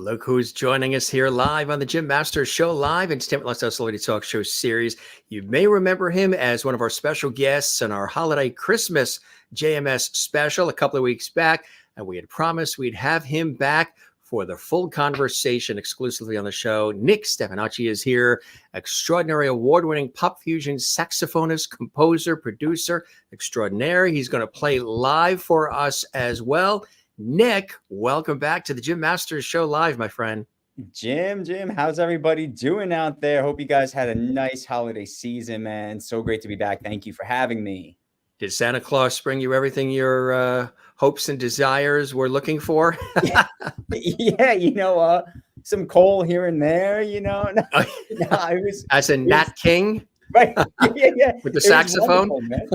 Look who's joining us here live on the Jim Masters Show, live in Stanford Lifestyle Celebrity Talk Show series. You may remember him as one of our special guests in our holiday Christmas JMS special a couple of weeks back, and we had promised we'd have him back for the full conversation exclusively on the show. Nick Stefanacci is here, extraordinary award-winning pop fusion saxophonist, composer, producer extraordinaire. He's going to play live for us as well. Nick, welcome back to the Jim Masters Show live, my friend. Jim, how's everybody doing out there? Hope you guys had a nice holiday season, man. So great to be back. Thank you for having me. Did Santa Claus bring you everything your hopes and desires were looking for? Yeah, some coal here and there, No, it was as in Nat King, right? Yeah. With the saxophone.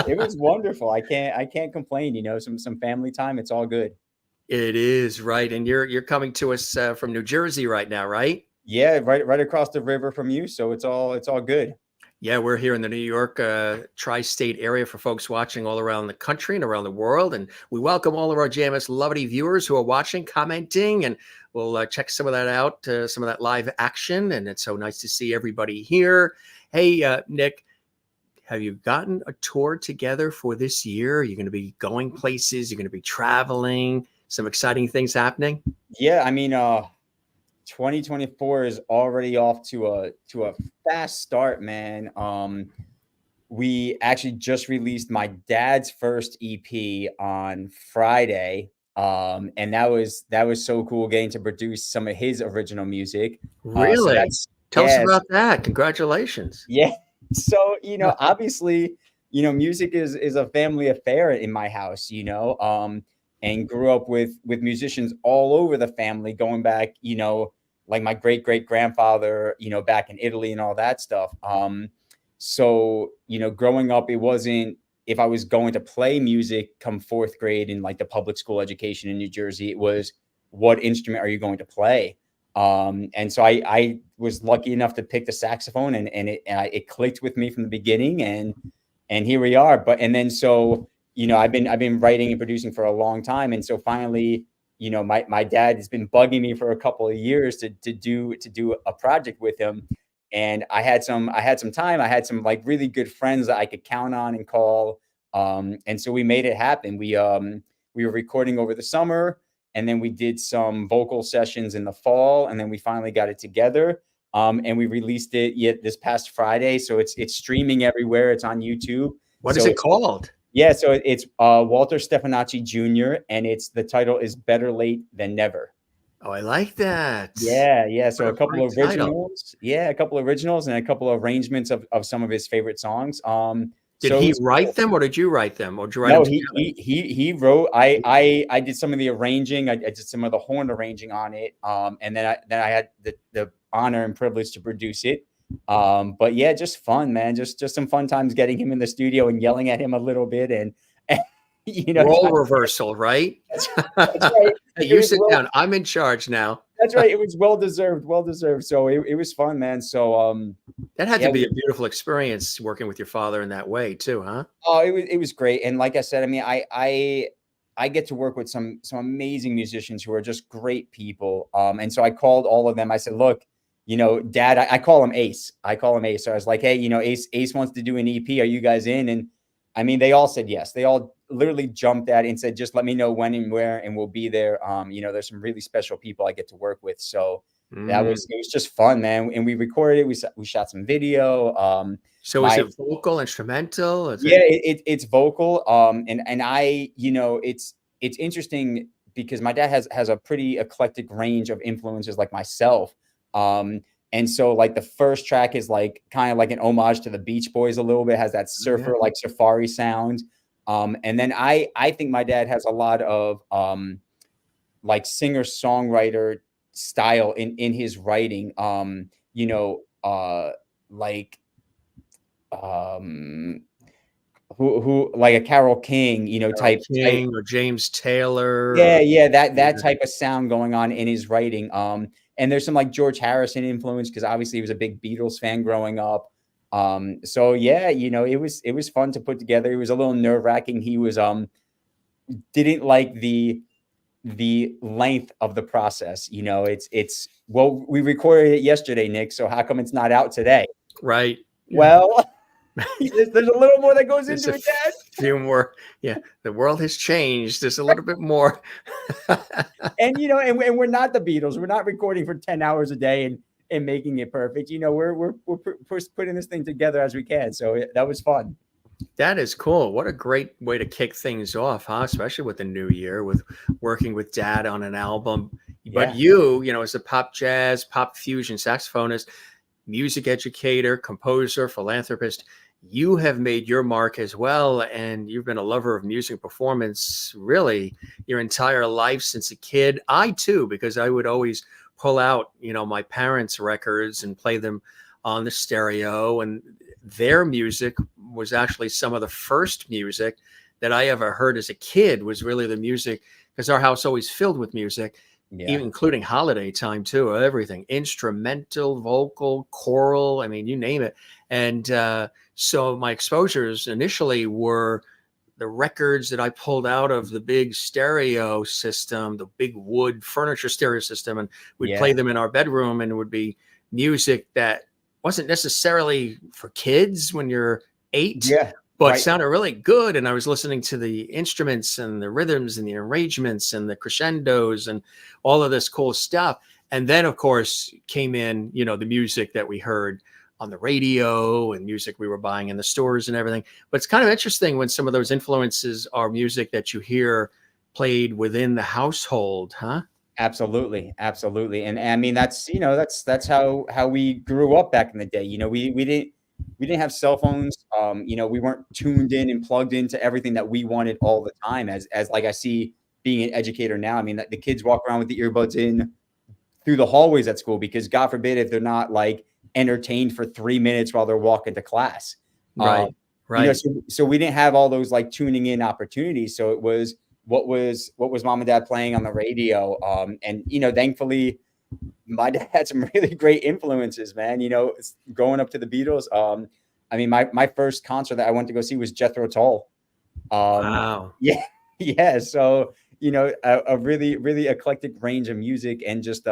It was wonderful. I can't complain. Some family time. It's all good. It is, right. And you're coming to us from New Jersey right now, right? Yeah, right across the river from you. So it's all good. Yeah, we're here in the New York tri-state area for folks watching all around the country and around the world. And we welcome all of our JMS Lovity viewers who are watching, commenting, and we'll check some of that out, some of that live action. And it's so nice to see everybody here. Hey, Nick, have you gotten a tour together for this year? Are you going to be going places? You're going to be traveling? Some exciting things happening? Yeah, 2024 is already off to a fast start, man. We actually just released my dad's first EP on Friday. And that was so cool getting to produce some of his original music. Really? Tell us about that. Congratulations. Yeah. So, obviously, music is a family affair in my house, and grew up with musicians all over the family, going back, like my great grandfather, back in Italy and all that stuff. So, growing up, it wasn't, if I was going to play music come fourth grade in like the public school education in New Jersey, it was, what instrument are you going to play? And so I was lucky enough to pick the saxophone, and it clicked with me from the beginning, and here we are. I've been writing and producing for a long time. And so finally, my dad has been bugging me for a couple of years to do a project with him. And I had some time. I had some like really good friends that I could count on and call. And so we made it happen. We were recording over the summer, and then we did some vocal sessions in the fall, and then we finally got it together. And we released it this past Friday. So it's streaming everywhere. It's on YouTube. What is it called? Yeah, so it's Walter Stefanacci Jr., and the title is Better Late Than Never. Oh, I like that. Yeah. So a couple of originals. Yeah, a couple of originals and a couple of arrangements of some of his favorite songs. Did he write them, or did you write them, or did you write them together? He wrote. I did some of the arranging. I did some of the horn arranging on it. And then I had the honor and privilege to produce it. But yeah, just fun, man. Just some fun times getting him in the studio and yelling at him a little bit, and role reversal, right? That's right. Hey, you sit down. I'm in charge now. That's right. It was well deserved. So it was fun, man. So that had to be a beautiful experience working with your father in that way too, huh? Oh, it was great. And like I said, I get to work with some amazing musicians who are just great people. And so I called all of them. I said, look, Dad, I call him Ace. So I was like, hey, Ace wants to do an EP. Are you guys in? And they all said yes. They all literally jumped at it and said, just let me know when and where, and we'll be there. There's some really special people I get to work with. So it was just fun, man. And we recorded it. We shot some video. So is it vocal, instrumental? It's vocal. It's interesting because my dad has a pretty eclectic range of influences like myself. And so like the first track is like kind of like an homage to the Beach Boys a little bit, has that surfer, like safari sound. And then I think my dad has a lot of like singer-songwriter style in his writing. Who like a Carole King, type or James Taylor. Yeah, that type of sound going on in his writing. And there's some like George Harrison influence because obviously he was a big Beatles fan growing up. So yeah, it was fun to put together. It was a little nerve-wracking. He was didn't like the the length of the process. You know, it's well, we recorded it yesterday, Nick. So how come it's not out today? Right. Well, there's a little more that goes There's into a it, Dad. few more. Yeah. The world has changed. There's a little bit more. And you know, and we're not the Beatles. We're not recording for 10 hours a day and making it perfect. You know, we're putting this thing together as we can. So that was fun. That is cool. What a great way to kick things off, huh? Especially with the new year, with working with Dad on an album. But you know, as a pop jazz, pop fusion saxophonist, music educator, composer, philanthropist, you have made your mark as well. And you've been a lover of music performance really your entire life since a kid. I too, because I would always pull out, you know, my parents' records and play them on the stereo, and their music was actually some of the first music that I ever heard as a kid. Was really the music, because our house always filled with music, even including holiday time too, everything, instrumental, vocal, choral, I mean, you name it. And so my exposures initially were the records that I pulled out of the big stereo system, the big wood furniture stereo system, and we'd play them in our bedroom, and it would be music that wasn't necessarily for kids when you're 8, but sounded really good. And I was listening to the instruments and the rhythms and the arrangements and the crescendos and all of this cool stuff. And then, of course, came in, you know, the music that we heard on the radio and music we were buying in the stores and everything. But it's kind of interesting when some of those influences are music that you hear played within the household, huh? Absolutely. Absolutely. And I mean, that's, you know, that's how we grew up back in the day. You know, we didn't have cell phones. You know, we weren't tuned in and plugged into everything that we wanted all the time. As like I see being an educator now, I mean, the kids walk around with the earbuds in through the hallways at school, because God forbid if they're not like entertained for 3 minutes while they're walking to class. Right. You know, so we didn't have all those like tuning in opportunities. So it was what was mom and dad playing on the radio. And, you know, thankfully my dad had some really great influences, man, you know, going up to the Beatles. I mean, my first concert that I went to go see was Jethro Tull. Wow. Yeah. Yeah. So, you know, a really, really eclectic range of music, and just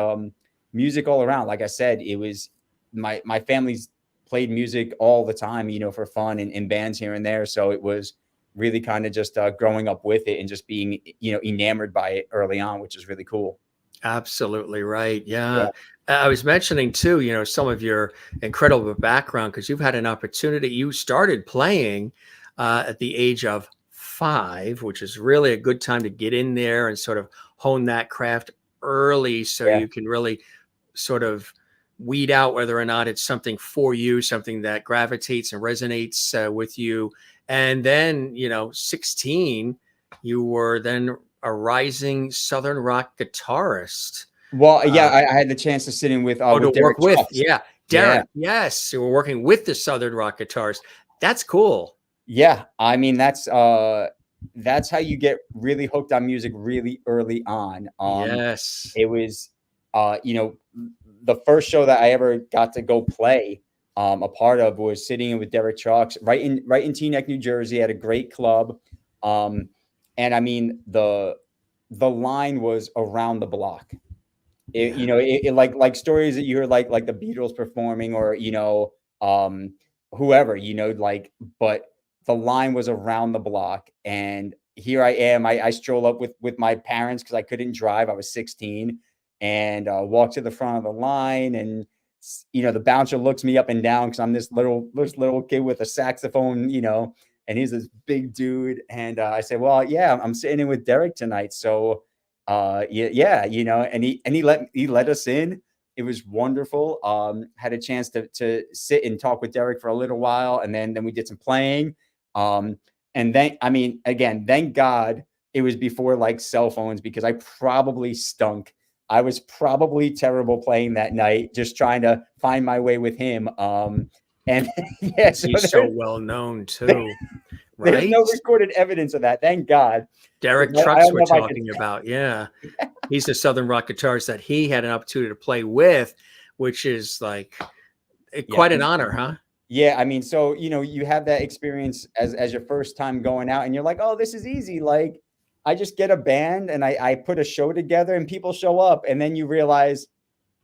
music all around. Like I said, it was my family's played music all the time, you know, for fun and in bands here and there. So it was really kind of just growing up with it and just being, you know, enamored by it early on, which is really cool. Absolutely right. Yeah. I was mentioning too, you know, some of your incredible background, because you've had an opportunity. You started playing at the age of 5, which is really a good time to get in there and sort of hone that craft early, so you can really sort of weed out whether or not it's something for you, something that gravitates and resonates with you. And then, you know, 16, you were then a rising Southern rock guitarist. Well, I had the chance to sit in with to Derek work with, Trucks. Derek. Yes, so we're working with the Southern rock guitarist. That's cool. Yeah, I mean, that's how you get really hooked on music really early on. Yes, it was, you know, the first show that I ever got to go play a part of was sitting in with Derek Trucks right in Teaneck, New Jersey, at a great club. And I mean, the line was around the block. You know, it like stories that you hear, like the Beatles performing, or, you know, whoever, you know, like, but the line was around the block. And here I am, I stroll up with my parents, because I couldn't drive. I was 16, and walk to the front of the line, and, you know, the bouncer looks me up and down, because I'm this little kid with a saxophone, you know, and he's this big dude. And I said, well, yeah, I'm sitting in with Derek tonight. So yeah, you know, and he let us in. It was wonderful. Had a chance to sit and talk with Derek for a little while, and then we did some playing. And then, I mean, again, thank God it was before like cell phones, because I probably stunk. I was probably terrible playing that night, just trying to find my way with him. And yeah, so he's so well known too, right? There's no recorded evidence of that. Thank God. Derek Trucks we're talking about. Yeah. He's the Southern rock guitarist that he had an opportunity to play with, which is like quite an honor, huh? Yeah. I mean, so, you know, you have that experience as your first time going out, and you're like, oh, this is easy. Like, I just get a band and I put a show together and people show up, and then you realize,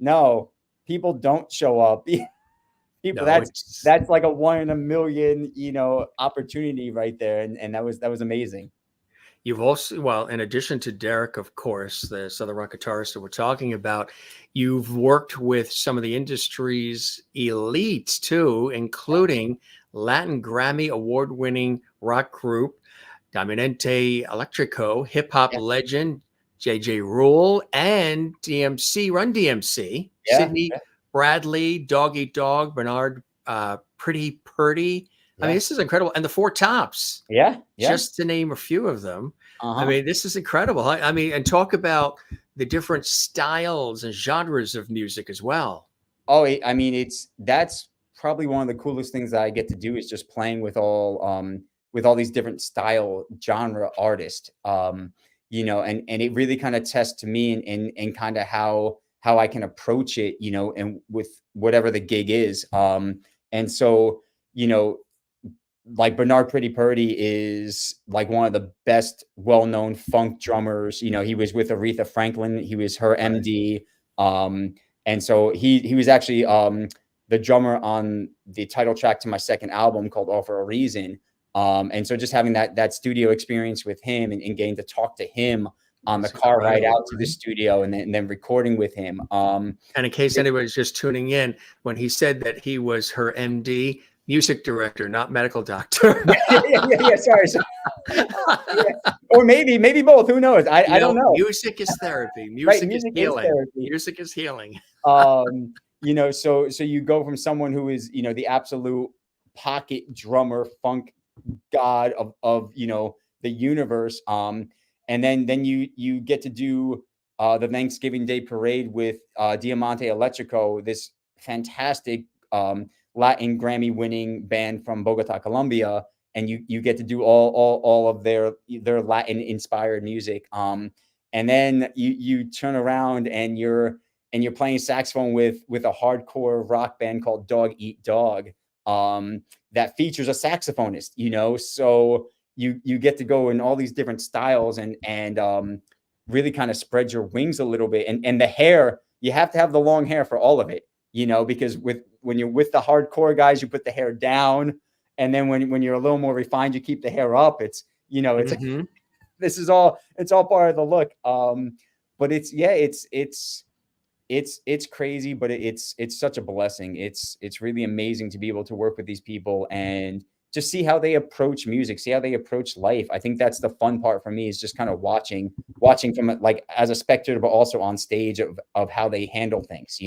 no, people don't show up. People, No, it's that's like a 1 in a million, opportunity right there. And that was amazing. you've also, well, in addition to Derek, of course, the Southern rock guitarist that we're talking about, you've worked with some of the industry's elites too, including Latin Grammy award-winning rock group Dominante Electrico, hip hop Yeah. legend JJ Rule, and DMC Run DMC, Yeah. Sidney Yeah. Bradley, Dog Eat Dog, Bernard Pretty Purdie. I mean, Yeah. this is incredible. And the Four Tops, Yeah. Yeah. just to name a few of them. I Uh-huh. mean, this is incredible. I mean, and talk about the different styles and genres of music as well. Oh, I mean, that's probably one of the coolest things that I get to do is just playing with all these different style genre artists. And it really kind of tests to me and kind of how I can approach it, and with whatever the gig is. And so, you know, like Bernard Pretty Purdy is like one of the best well-known funk drummers. He was with Aretha Franklin. He was her Right. MD. And so he was actually the drummer on the title track to my second album called All for a Reason. And so just having that studio experience with him and getting to talk to him on the It's car ride incredible, out to the right? studio and then recording with him. And in case anybody's just tuning in, when he said that he was her MD, music director, not medical doctor. Yeah. Sorry. Yeah. Or maybe both. Who knows? I don't know. Music is therapy. Right. Music is Music is healing. therapy. Music is healing. So you go from someone who is, the absolute pocket drummer, funk god of the universe. And then you get to do the Thanksgiving Day parade with Diamante Electrico, this fantastic Latin Grammy winning band from Bogota, Colombia, and you get to do all of their Latin inspired music. And then you turn around and you're playing saxophone with a hardcore rock band called Dog Eat Dog, that features a saxophonist, so you get to go in all these different styles and really kind of spread your wings a little bit. And the hair, you have to have the long hair for all of it, because when you're with the hardcore guys, you put the hair down. And then when you're a little more refined, you keep the hair up. It's Mhm. it's all part of the look. But it's crazy, but it's such a blessing. It's really amazing to be able to work with these people and just see how they approach music, see how they approach life. I think that's the fun part for me, is just kind of watching from like as a spectator, but also on stage of how they handle things.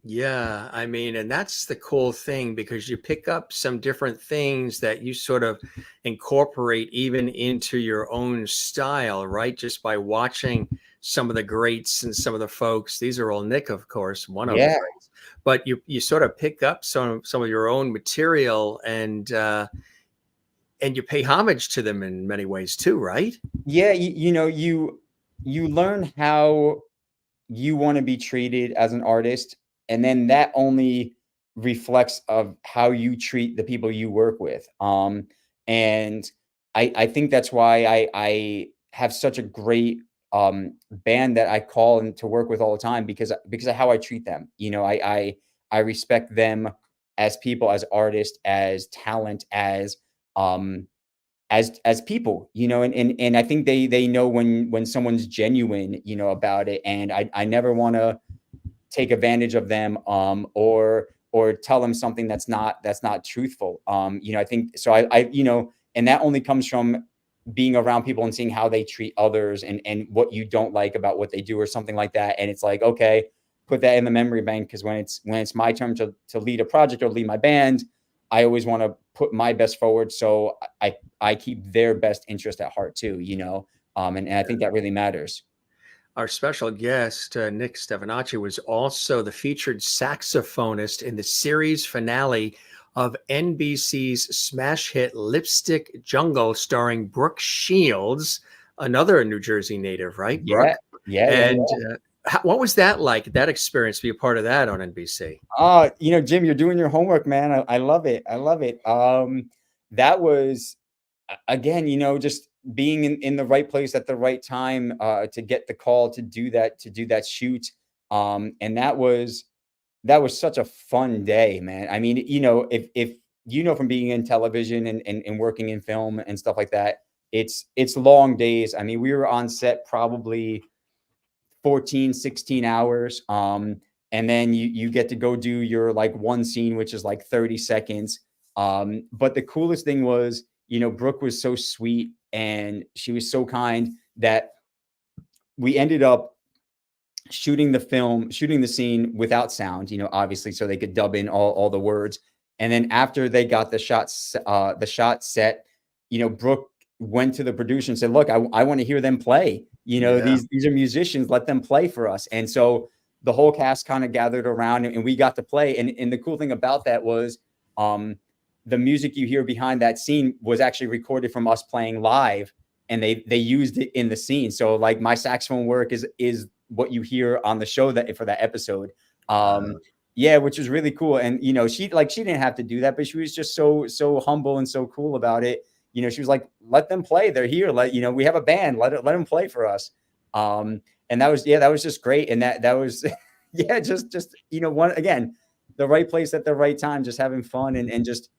Yeah, I mean, and that's the cool thing, because you pick up some different things that you sort of incorporate even into your own style, right? Just by watching some of the greats and some of the folks. These are all Nick, of course, one of the Yeah. greats. But you sort of pick up some of your own material and you pay homage to them in many ways too, right? Yeah. You learn how you want to be treated as an artist, and then that only reflects of how you treat the people you work with. And I think that's why I have such a great band that I call and to work with all the time, because of how I treat them. I respect them as people, as artists, as talent, um as people, and I think they know when someone's genuine, about it. And I never want to take advantage of them, or tell them something that's not truthful. I think so. And that only comes from being around people and seeing how they treat others, and what you don't like about what they do or something like that. And it's like, okay, put that in the memory bank, because when it's my turn to lead a project or lead my band, I always want to put my best forward. So I keep their best interest at heart too, and I think that really matters. Our special guest, Nick Stefanacci, was also the featured saxophonist in the series finale of NBC's smash hit Lipstick Jungle, starring Brooke Shields, another New Jersey native, right, Yeah. Brooke? Yeah. And what was that like, that experience, to be a part of that on NBC? Jim, you're doing your homework, man. I love it. I love it. That was again, just being in the right place at the right time to get the call to do that shoot. And that was such a fun day, man. I mean, if from being in television and working in film and stuff like that, it's long days. I mean, we were on set probably 14, 16 hours. And then you get to go do your like one scene, which is like 30 seconds. But the coolest thing was, Brooke was so sweet and she was so kind that we ended up shooting the scene without sound, obviously, so they could dub in all the words. And then after they got the shot set, Brooke went to the producer and said, look, I want to hear them play. These are musicians, let them play for us. And so the whole cast kind of gathered around and we got to play. And the cool thing about that was the music you hear behind that scene was actually recorded from us playing live, and they used it in the scene. So like my saxophone work is what you hear on the show for that episode. Yeah, which was really cool. And she didn't have to do that, but she was just so humble and so cool about it. She was like, let them play. They're here. We have a band. Let them play for us. And that was just great. And that was, just again, the right place at the right time, just having fun and just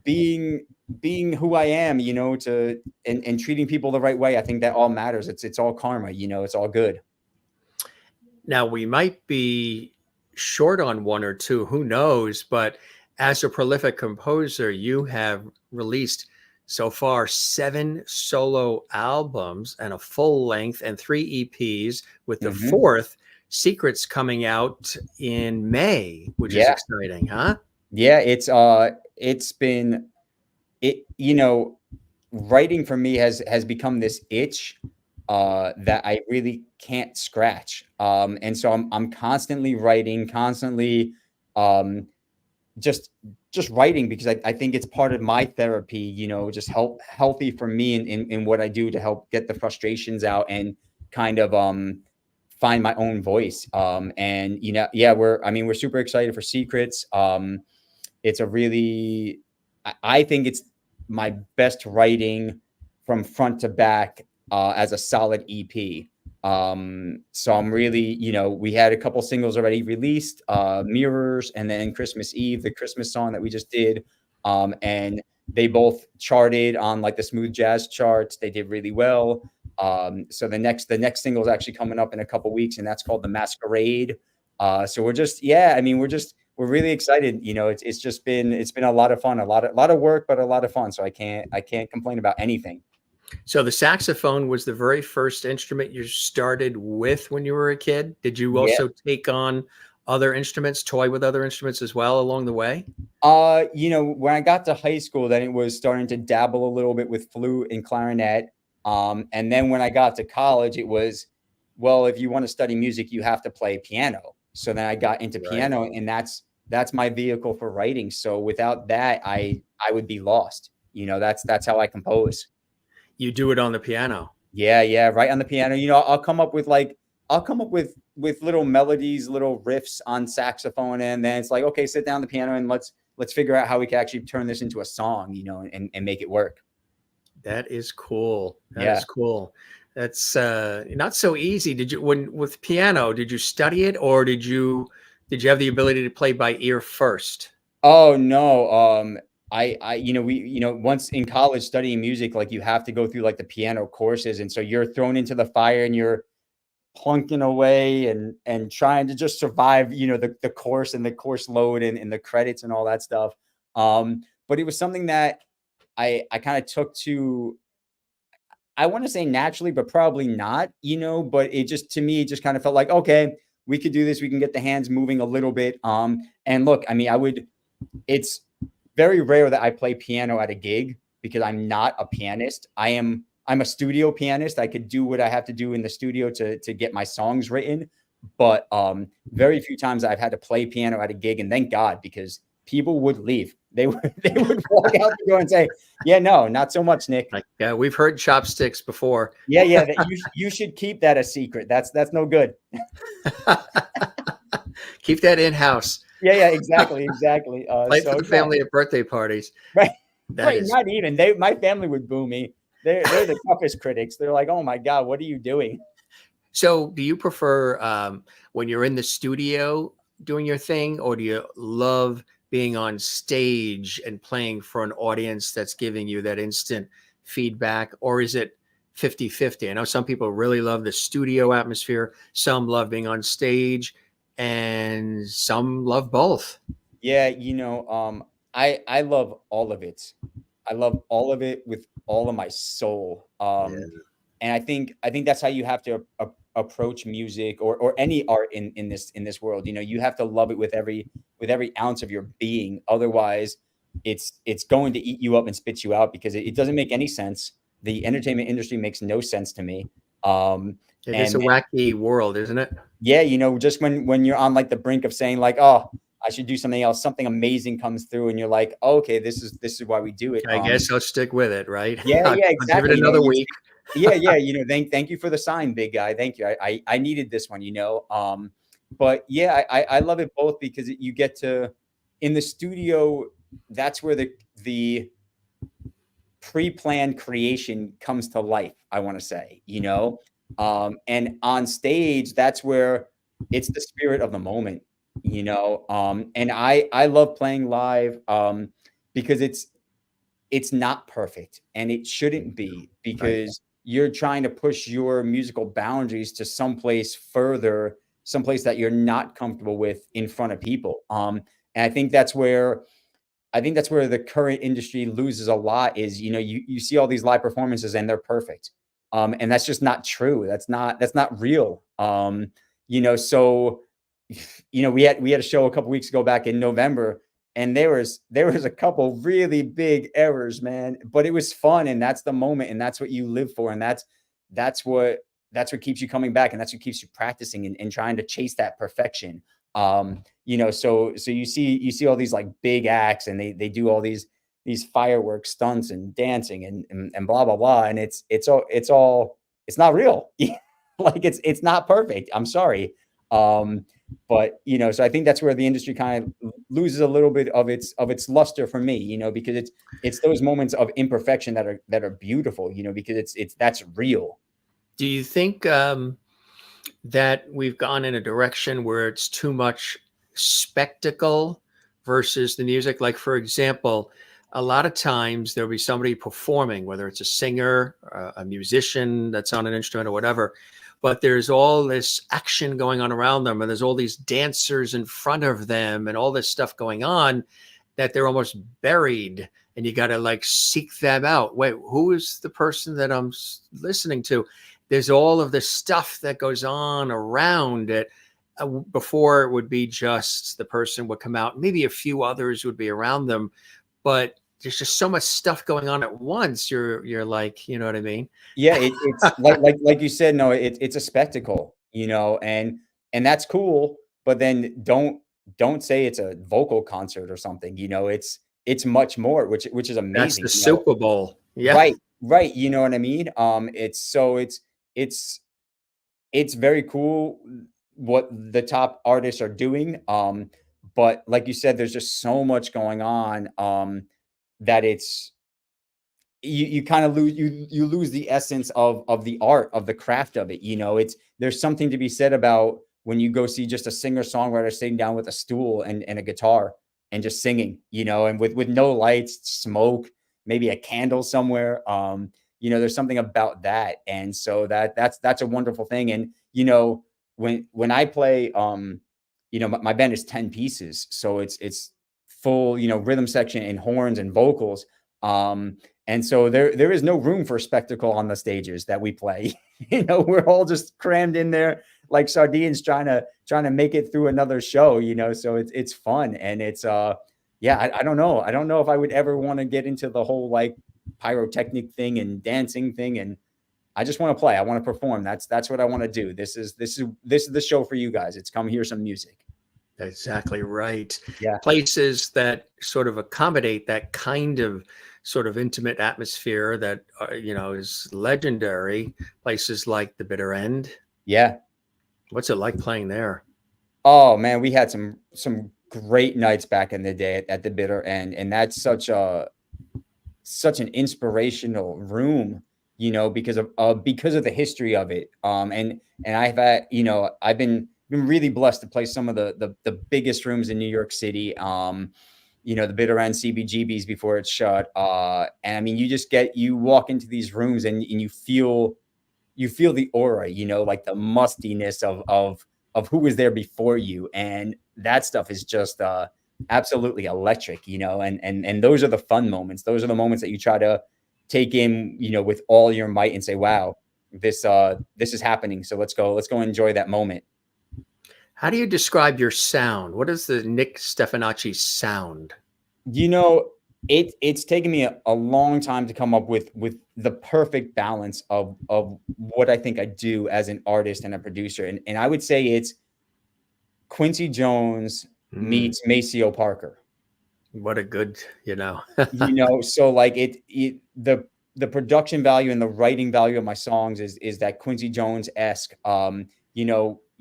being who I am, and treating people the right way. I think that all matters. It's all karma, it's all good. Now we might be short on one or two, who knows, but as a prolific composer, you have released so far 7 solo albums and a full length and 3 EPs, with the fourth, Secrets, coming out in May, which is exciting, huh? Yeah, it's been writing for me has become this itch that I really can't scratch. And so I'm constantly writing, just writing, because I think it's part of my therapy, just healthy for me in what I do to help get the frustrations out and kind of find my own voice. And we're super excited for Secrets. It's I think it's my best writing from front to back as a solid EP. So I'm really, we had a couple singles already released, Mirrors, and then Christmas Eve, the Christmas song that we just did. And they both charted on like the smooth jazz charts. They did really well. So the next single is actually coming up in a couple weeks, and that's called The Masquerade. So we're really excited. It's been a lot of fun, a lot of work, but a lot of fun. So I can't complain about anything. So the saxophone was the very first instrument you started with when you were a kid. Did you also take on other instruments, toy with other instruments as well along the way? When I got to high school, then it was starting to dabble a little bit with flute and clarinet. And then when I got to college, it was, well, if you want to study music, you have to play piano. So then I got into piano, and that's my vehicle for writing. So without that, I would be lost. That's how I compose. You do it on the piano. Yeah, right on the piano. I'll come up with little melodies, little riffs on saxophone, and then it's like, okay, sit down the piano and let's figure out how we can actually turn this into a song, and make it work. That is cool. That is cool. That's not so easy. With piano, did you study it, or did you have the ability to play by ear first? Oh no. Once in college studying music, like you have to go through like the piano courses. And so you're thrown into the fire and you're plunking away and trying to just survive, the course and the course load and the credits and all that stuff. But it was something that I kind of took to, I want to say naturally, but probably not, but to me, it just kind of felt like, okay, we could do this. We can get the hands moving a little bit. And look, I mean, it's very rare that I play piano at a gig because I'm not a pianist. I'm a studio pianist. I could do what I have to do in the studio to get my songs written. But very few times I've had to play piano at a gig, and thank God, because people would leave. They would walk out the door and say, "Yeah, no, not so much, Nick." Yeah, we've heard chopsticks before. Yeah. You should keep that a secret. That's no good. Keep that in house. Yeah, exactly. Play for the family at birthday parties. Right. Not even. My family would boo me. they're the toughest critics. They're like, oh my God, what are you doing? So do you prefer when you're in the studio doing your thing, or do you love being on stage and playing for an audience that's giving you that instant feedback, or is it 50-50? I know some people really love the studio atmosphere, some love being on stage, and some love both. Yeah, I love all of it. I love all of it with all of my soul. Yeah. And I think that's how you have to approach music, or any art in this world. You have to love it with every ounce of your being. Otherwise, it's going to eat you up and spit you out, because it doesn't make any sense. The entertainment industry makes no sense to me. It is And a wacky world, isn't it? yeah, just when you're on like the brink of saying like, oh, I should do something else, something amazing comes through, and you're like, oh, okay, this is why we do it. I guess I'll stick with it, right? Yeah, I'll yeah, give it exactly. another week. Yeah. Thank you for the sign, big guy. Thank you. I needed this one. But yeah, I love it both, because you get to, in the studio, that's where the pre-planned creation comes to life, I want to say. And on stage, that's where it's the spirit of the moment. And I love playing live, because it's not perfect, and it shouldn't be, Right. because you're trying to push your musical boundaries to someplace further, someplace that you're not comfortable with in front of people. And I think that's where the current industry loses a lot, is, you see all these live performances and they're perfect. And that's just not true. That's not real. So we had a show a couple weeks ago back in November, and there was a couple really big errors, man. But it was fun, and that's the moment, and that's what you live for, and that's what keeps you coming back, and that's what keeps you practicing, and trying to chase that perfection. So you see all these like big acts, and they do all these fireworks stunts and dancing, and blah blah blah, and it's not real. Like, it's not perfect. I'm sorry. But so I think that's where the industry kind of loses a little bit of its luster for me, because it's those moments of imperfection that are beautiful, because that's real. Do you think that we've gone in a direction where it's too much spectacle versus the music? Like, for example, a lot of times there'll be somebody performing, whether it's a singer, a musician that's on an instrument or whatever, but there's all this action going on around them, and there's all these dancers in front of them, and all this stuff going on, that they're almost buried, and you got to like seek them out. Wait, who is the person that I'm listening to? There's all of this stuff that goes on around it. Before, it would be just the person would come out, maybe a few others would be around them, but there's just so much stuff going on at once. You're like, you know what I mean? Yeah, it's like you said, no, it's a spectacle, and that's cool. But then don't say it's a vocal concert or something. It's much more, which is That's amazing. the Super Bowl. Yeah. Right, right. You know what I mean? It's very cool what the top artists are doing. But like you said, there's just so much going on, that you kind of lose the essence of the art, of the craft of it. There's something to be said about when you go see just a singer songwriter sitting down with a stool and a guitar and just singing, and with no lights, smoke, maybe a candle somewhere. There's something about that, and so that's a wonderful thing. And when I play, my band is 10 pieces, so it's full, rhythm section and horns and vocals. And so there is no room for spectacle on the stages that we play. We're all just crammed in there like sardines, trying to make it through another show. So it's fun, and it's yeah. I don't know. I don't know if I would ever want to get into the whole like pyrotechnic thing and dancing thing. And I just want to play. I want to perform. That's what I want to do. This is the show for you guys. It's come hear some music. Exactly right. Yeah. Places that sort of accommodate that kind of sort of intimate atmosphere that is legendary. Places like the Bitter End. Yeah. What's it like playing there? Oh man, we had some great nights back in the day at the Bitter End, and that's such an inspirational room. because of the history of it. And I've had, I've been really blessed to play some of the biggest rooms in New York City. The bit around CBGB's before it's shut. And I mean, you walk into these rooms and you feel the aura, like the mustiness of who was there before you. And that stuff is just absolutely electric, and those are the fun moments. Those are the moments that you try to take in, with all your might and say, wow, this is happening. So let's go enjoy that moment. How do you describe your sound? What is the Nick Stefanacci sound? It's taken me a long time to come up with the perfect balance of what I think I do as an artist and a producer. And I would say it's Quincy Jones meets Maceo Parker. What a good, So like the production value and the writing value of my songs is that Quincy Jones-esque,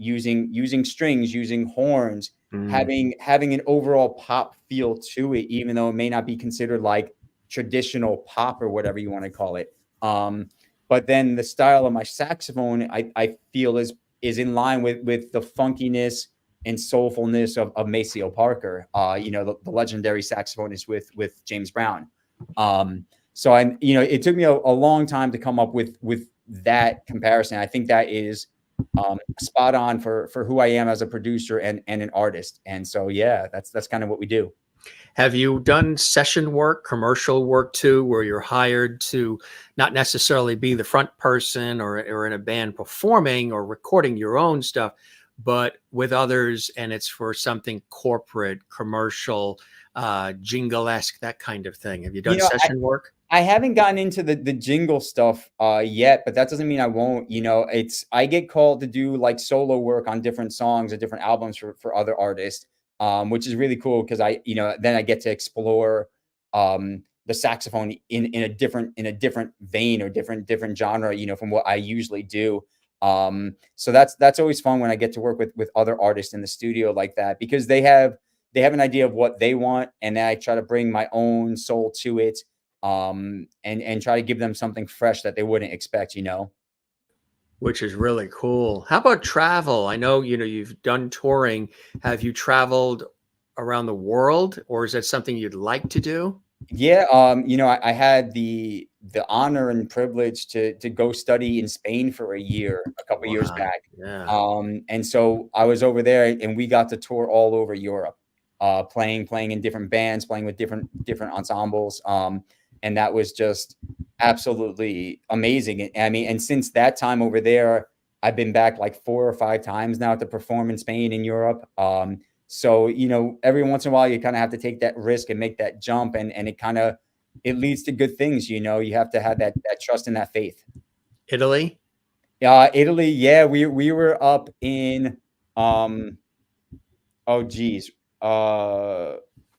using strings, using horns, having an overall pop feel to it, even though it may not be considered like traditional pop or whatever you want to call it. But then the style of my saxophone, I feel is in line with the funkiness and soulfulness of Maceo Parker, the legendary saxophonist with James Brown. So it took me a long time to come up with that comparison. I think that is spot on for who I am as a producer and an artist. And so, yeah, that's kind of what we do. Have you done session work, commercial work too, where you're hired to not necessarily be the front person or in a band performing or recording your own stuff, but with others, and it's for something corporate, commercial, jingle-esque, that kind of thing? Have you done session work? I haven't gotten into the jingle stuff yet, but that doesn't mean I won't. I get called to do like solo work on different songs or different albums for other artists, which is really cool because then I get to explore the saxophone in a different vein or different genre, from what I usually do. So that's always fun when I get to work with other artists in the studio like that, because they have an idea of what they want, and then I try to bring my own soul to it. And try to give them something fresh that they wouldn't expect, Which is really cool. How about travel? I know, you've done touring. Have you traveled around the world, or is that something you'd like to do? Yeah. I had the honor and privilege to go study in Spain for a year, a couple years back. Yeah. And so I was over there and we got to tour all over Europe, playing in different bands, playing with different ensembles. And that was just absolutely amazing. I mean, and since that time over there, I've been back like 4 or 5 times now to perform in Spain and Europe. So, every once in a while, you kind of have to take that risk and make that jump. And it leads to good things. You have to have that trust and that faith. Italy? Italy. Yeah. We were up in, oh, geez.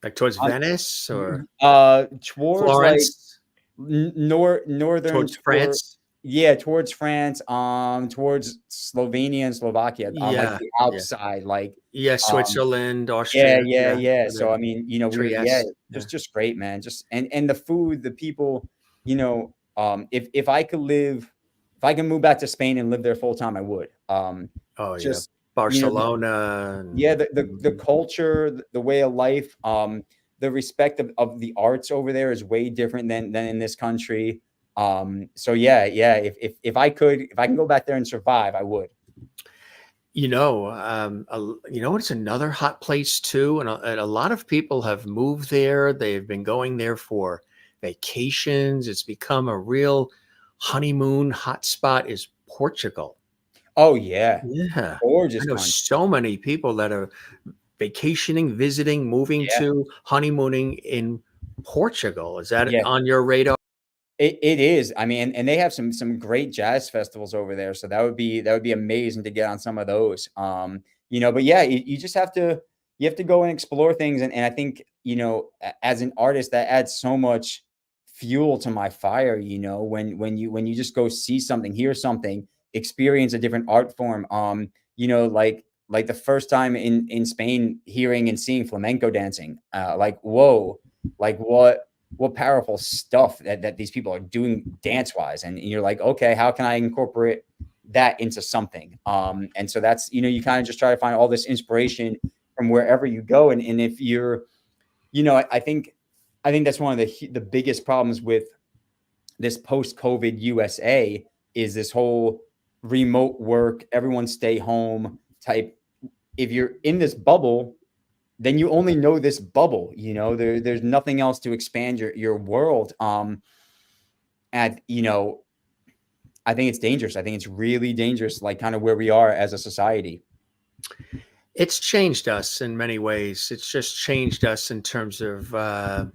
Like towards Venice or towards Florence, like northern towards France. Yeah, towards France, towards Slovenia and Slovakia, on like the outside, like Switzerland, Austria. Yeah. So I mean, Trieste. Just great, man. Just and the food, the people, if I can move back to Spain and live there full time, I would. Barcelona. The culture, the way of life, the respect of the arts over there is way different than in this country. So yeah. If I can go back there and survive, I would. It's another hot place too, and a lot of people have moved there. They've been going there for vacations. It's become a real honeymoon hotspot. Is Portugal? Oh yeah, gorgeous. I know so many people that are vacationing, visiting, moving to honeymooning in Portugal. Is that on your radar? It is. I mean, and they have some great jazz festivals over there. So that would be amazing to get on some of those. But yeah, you just have to go and explore things. And I think, as an artist, that adds so much fuel to my fire, when you just go see something, hear something, experience a different art form. Like the first time in Spain, hearing and seeing flamenco dancing, like, whoa, like what powerful stuff that these people are doing dance wise. And you're like, okay, how can I incorporate that into something? And so that's, you kind of just try to find all this inspiration from wherever you go. And if you're, I think that's one of the biggest problems with this post-COVID USA is this whole remote work, everyone stay home type. If you're in this bubble, then you only know this bubble, there's nothing else to expand your world. And I think it's dangerous. I think it's really dangerous, like kind of where we are as a society. It's changed us in many ways. It's just changed us in terms of the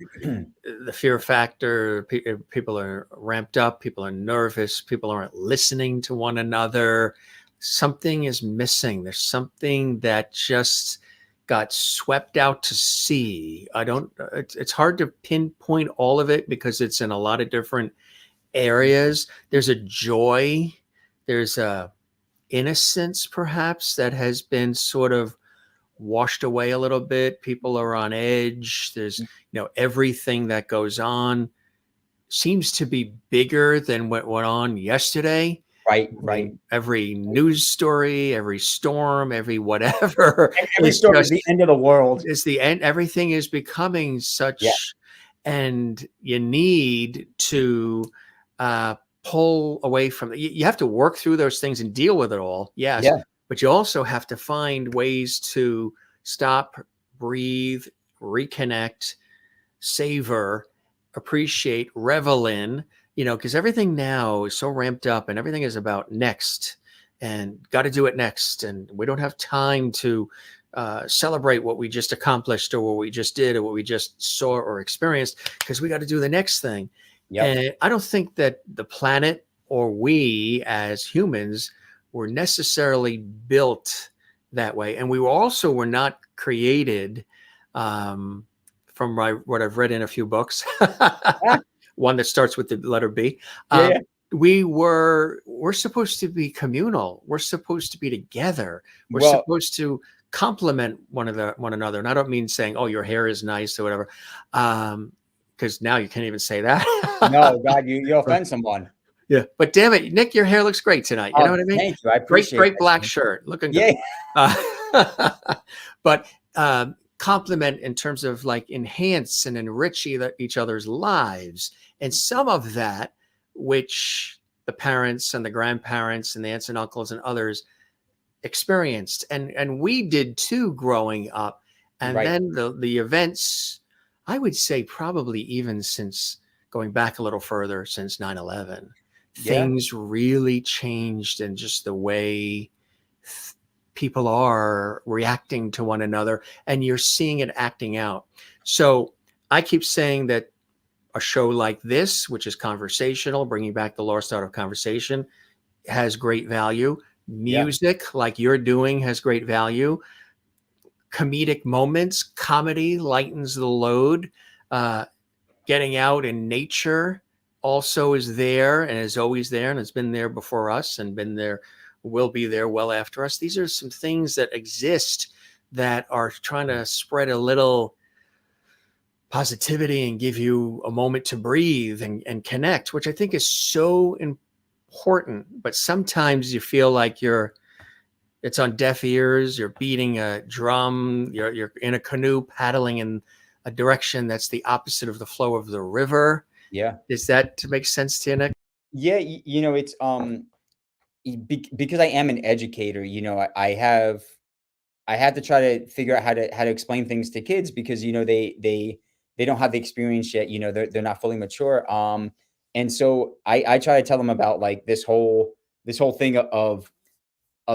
fear factor. People are ramped up. People are nervous. People aren't listening to one another. Something is missing. There's something that just got swept out to sea. It's hard to pinpoint all of it because it's in a lot of different areas. There's a joy. There's a innocence perhaps that has been sort of washed away a little bit. People are on edge. There's, everything that goes on seems to be bigger than what went on yesterday. Right. Every news story, every storm, every whatever. Every story is the end of the world. It's the end. Everything is becoming such, and you need to pull away from it. You have to work through those things and deal with it all. Yes. Yeah. But you also have to find ways to stop, breathe, reconnect, savor, appreciate, revel in, because everything now is so ramped up and everything is about next and got to do it next. And we don't have time to celebrate what we just accomplished or what we just did or what we just saw or experienced because we got to do the next thing. Yep. And I don't think that the planet or we as humans were necessarily built that way. And we were not created from what I've read in a few books. One that starts with the letter B. We're supposed to be communal. We're supposed to be together. We're supposed to complement one another. And I don't mean saying, oh, your hair is nice or whatever. Because now you can't even say that. No, God, you offend someone. Yeah, but damn it, Nick, your hair looks great tonight. You know what I mean? Thank you. I appreciate great black shirt, looking good. But compliment in terms of like enhance and enrich each other's lives, and some of that which the parents and the grandparents and the aunts and uncles and others experienced, and we did too growing up, and then the events. I would say probably even since going back a little further, since 9/11, things really changed in just the way people are reacting to one another, and you're seeing it acting out. So I keep saying that a show like this, which is conversational, bringing back the lost art of conversation, has great value. Music, like you're doing, has great value. Comedic moments, comedy lightens the load. Getting out in nature also is there and is always there, and it's been there before us and will be there well after us. These are some things that exist that are trying to spread a little positivity and give you a moment to breathe and connect, which I think is so important. But sometimes you feel like it's on deaf ears. You're beating a drum. You're in a canoe paddling in a direction that's the opposite of the flow of the river. Yeah. Does that make sense to you, Nick? Yeah. It's because I am an educator. I have to try to figure out how to explain things to kids because they don't have the experience yet. They're not fully mature. And so I try to tell them about like this whole thing of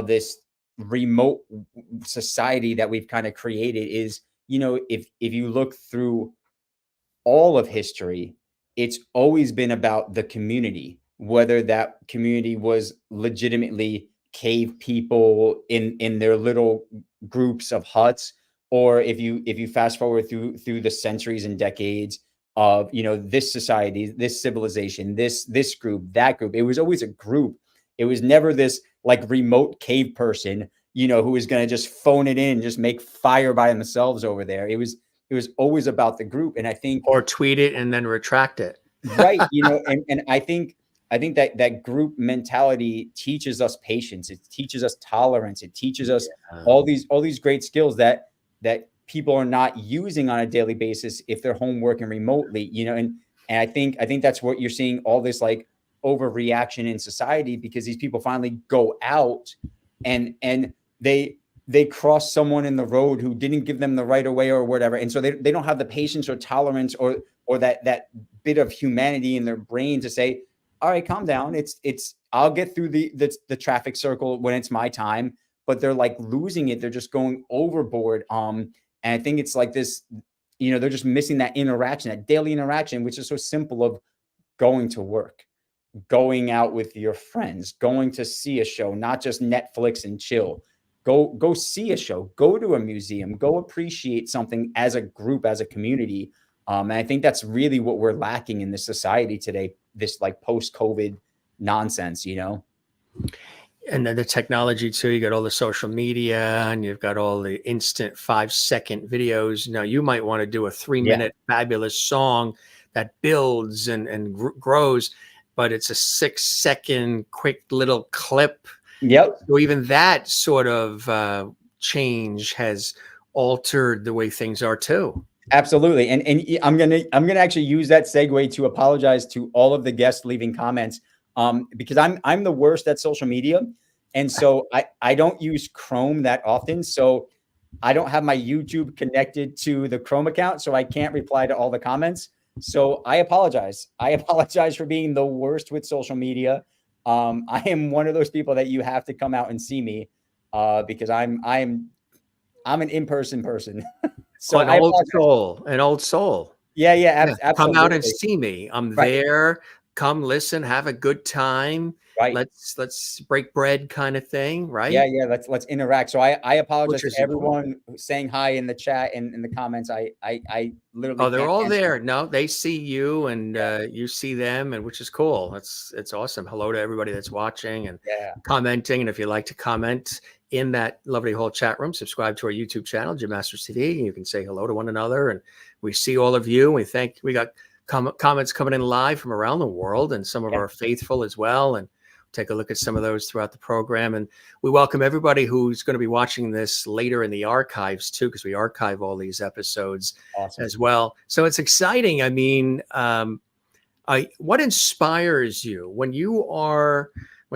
this remote society that we've kind of created is, if you look through all of history, it's always been about the community, whether that community was legitimately cave people in their little groups of huts, or if you fast forward through the centuries and decades of, this society, this civilization, this group, that group, it was always a group. It was never this like remote cave person, who was going to just phone it in, just make fire by themselves over there. It was always about the group. And I think, or tweet it and then retract it. right, and I think that group mentality teaches us patience. It teaches us tolerance. It teaches us all these great skills that people are not using on a daily basis if they're home working remotely, and I think that's what you're seeing, all this like overreaction in society, because these people finally go out and they cross someone in the road who didn't give them the right of way or whatever. And so they don't have the patience or tolerance or that bit of humanity in their brain to say, all right, calm down. I'll get through the traffic circle when it's my time. But they're like losing it. They're just going overboard. And I think it's like this, they're just missing that interaction, that daily interaction, which is so simple, of going to work, going out with your friends, going to see a show, not just Netflix and chill. Go see a show, go to a museum, go appreciate something as a group, as a community. And I think that's really what we're lacking in this society today, this like post-COVID nonsense, And then the technology too, you got all the social media and you've got all the instant 5-second videos. Now you might want to do a 3-minute fabulous song that builds and grows, but it's a 6-second quick little clip. Yep. So even that sort of change has altered the way things are too. Absolutely. And I'm gonna actually use that segue to apologize to all of the guests leaving comments, because I'm the worst at social media. And so I don't use Chrome that often. So I don't have my YouTube connected to the Chrome account, so I can't reply to all the comments. So I apologize. I apologize for being the worst with social media. I am one of those people that you have to come out and see me, because I'm an in-person person. So an old soul. Yeah. Absolutely. Come out and see me. I'm there. Come listen, have a good time. Right. Let's break bread kind of thing. Right. Yeah. Let's interact. So I apologize to everyone saying hi in the chat and in the comments. I literally. Oh, they're all there. No, they see you and you see them, and which is cool. It's awesome. Hello to everybody that's watching and commenting. And if you'd like to comment in that lovely whole chat room, subscribe to our YouTube channel, Jim Masters TV. And you can say hello to one another. And we see all of you. We got comments coming in live from around the world, and some of our faithful as well. And take a look at some of those throughout the program. And we welcome everybody who's going to be watching this later in the archives too, because we archive all these episodes as well. So it's exciting. I mean, what inspires you when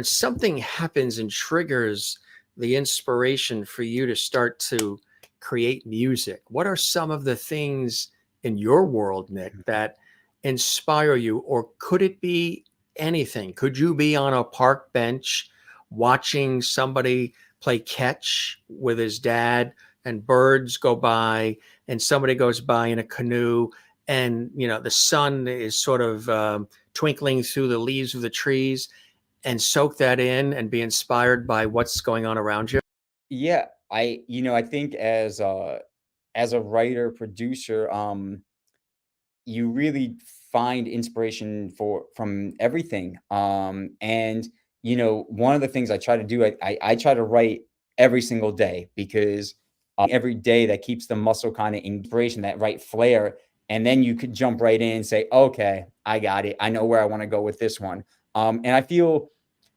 something happens and triggers the inspiration for you to start to create music? What are some of the things in your world, Nick, that inspire you? Or could it be anything? Could you be on a park bench watching somebody play catch with his dad, and birds go by, and somebody goes by in a canoe, and the sun is sort of twinkling through the leaves of the trees, and soak that in and be inspired by what's going on around you? Yeah, I think as a writer, producer, you really find inspiration from everything. And one of the things I try to do, I try to write every single day, because every day that keeps the muscle kind of inspiration, that right flair. And then you could jump right in and say, okay, I got it. I know where I want to go with this one. And I feel,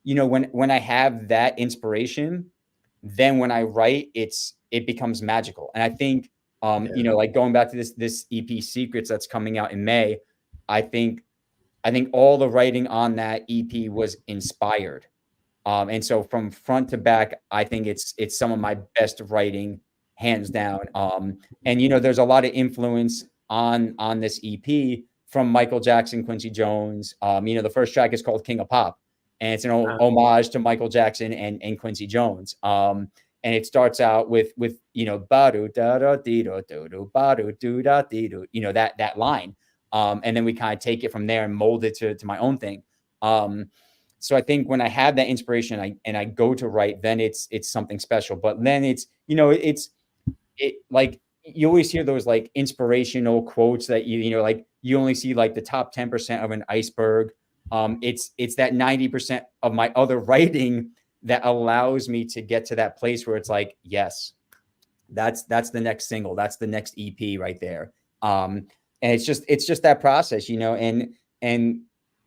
when I have that inspiration, then when I write, it becomes magical. And I think, like going back to this EP Secrets that's coming out in May, I think all the writing on that EP was inspired. And so from front to back, I think it's some of my best writing, hands down. And there's a lot of influence on this EP from Michael Jackson, Quincy Jones. The first track is called King of Pop, and it's an homage to Michael Jackson and Quincy Jones. And it starts out with ba-do da da dee do do do ba-do do da dee do, that line. And then we kind of take it from there and mold it to my own thing. So I think when I have that inspiration and I go to write, then it's something special. But then it's like you always hear those like inspirational quotes that like you only see like the top 10% of an iceberg. It's that 90% of my other writing that allows me to get to that place where it's like, yes, that's the next single. That's the next EP right there. And it's just that process, and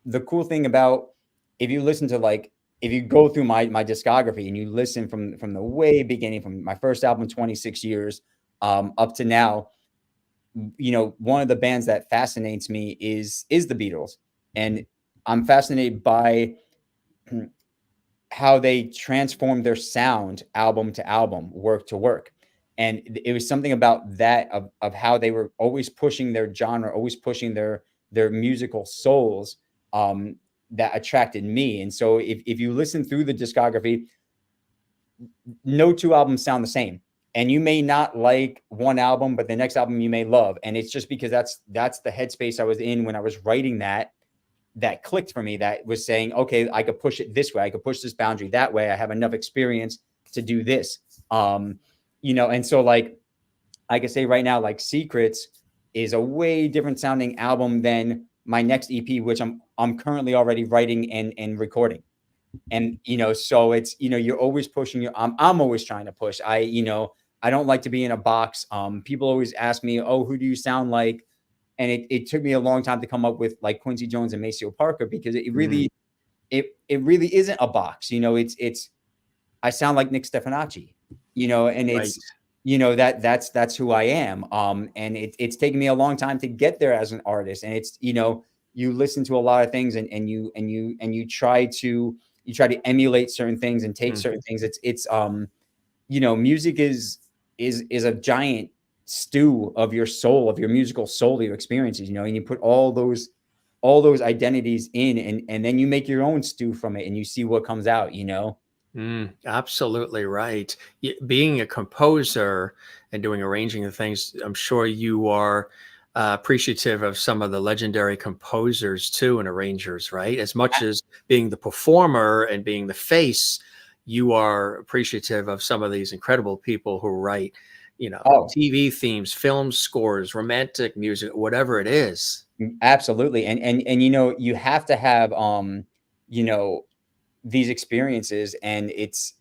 the cool thing about, if you listen to, like, if you go through my discography and you listen from the way beginning, from my first album, 26 years, up to now, one of the bands that fascinates me is the Beatles. And I'm fascinated by how they transformed their sound album to album, work to work. And it was something about that, of how they were always pushing their genre, always pushing their musical souls, that attracted me. And so if you listen through the discography, no two albums sound the same. And you may not like one album, but the next album you may love. And it's just because that's the headspace I was in when I was writing that clicked for me, that was saying, okay, I could push it this way. I could push this boundary that way. I have enough experience to do this. And so, like, I could say right now, like, Secrets is a way different sounding album than my next EP, which I'm currently already writing and recording. And, so it's, you're always pushing I'm always trying to push. I don't like to be in a box. People always ask me, oh, who do you sound like? And it took me a long time to come up with, like, Quincy Jones and Maceo Parker, because it really, it really isn't a box. It's I sound like Nick Stefanacci, and it's, that's who I am. And it's taken me a long time to get there as an artist. And it's, you listen to a lot of things, and you try to emulate certain things and take certain things. It's music is a giant stew of your soul, of your musical soul, your experiences, and you put all those identities in, and then you make your own stew from it, and you see what comes out. Absolutely right. Being a composer and doing arranging of things, I'm sure you are appreciative of some of the legendary composers too, and arrangers, right? As much as being the performer and being the face, you are appreciative of some of these incredible people who write, TV themes, film scores, romantic music, whatever it is. Absolutely. And you have to have these experiences. And it's,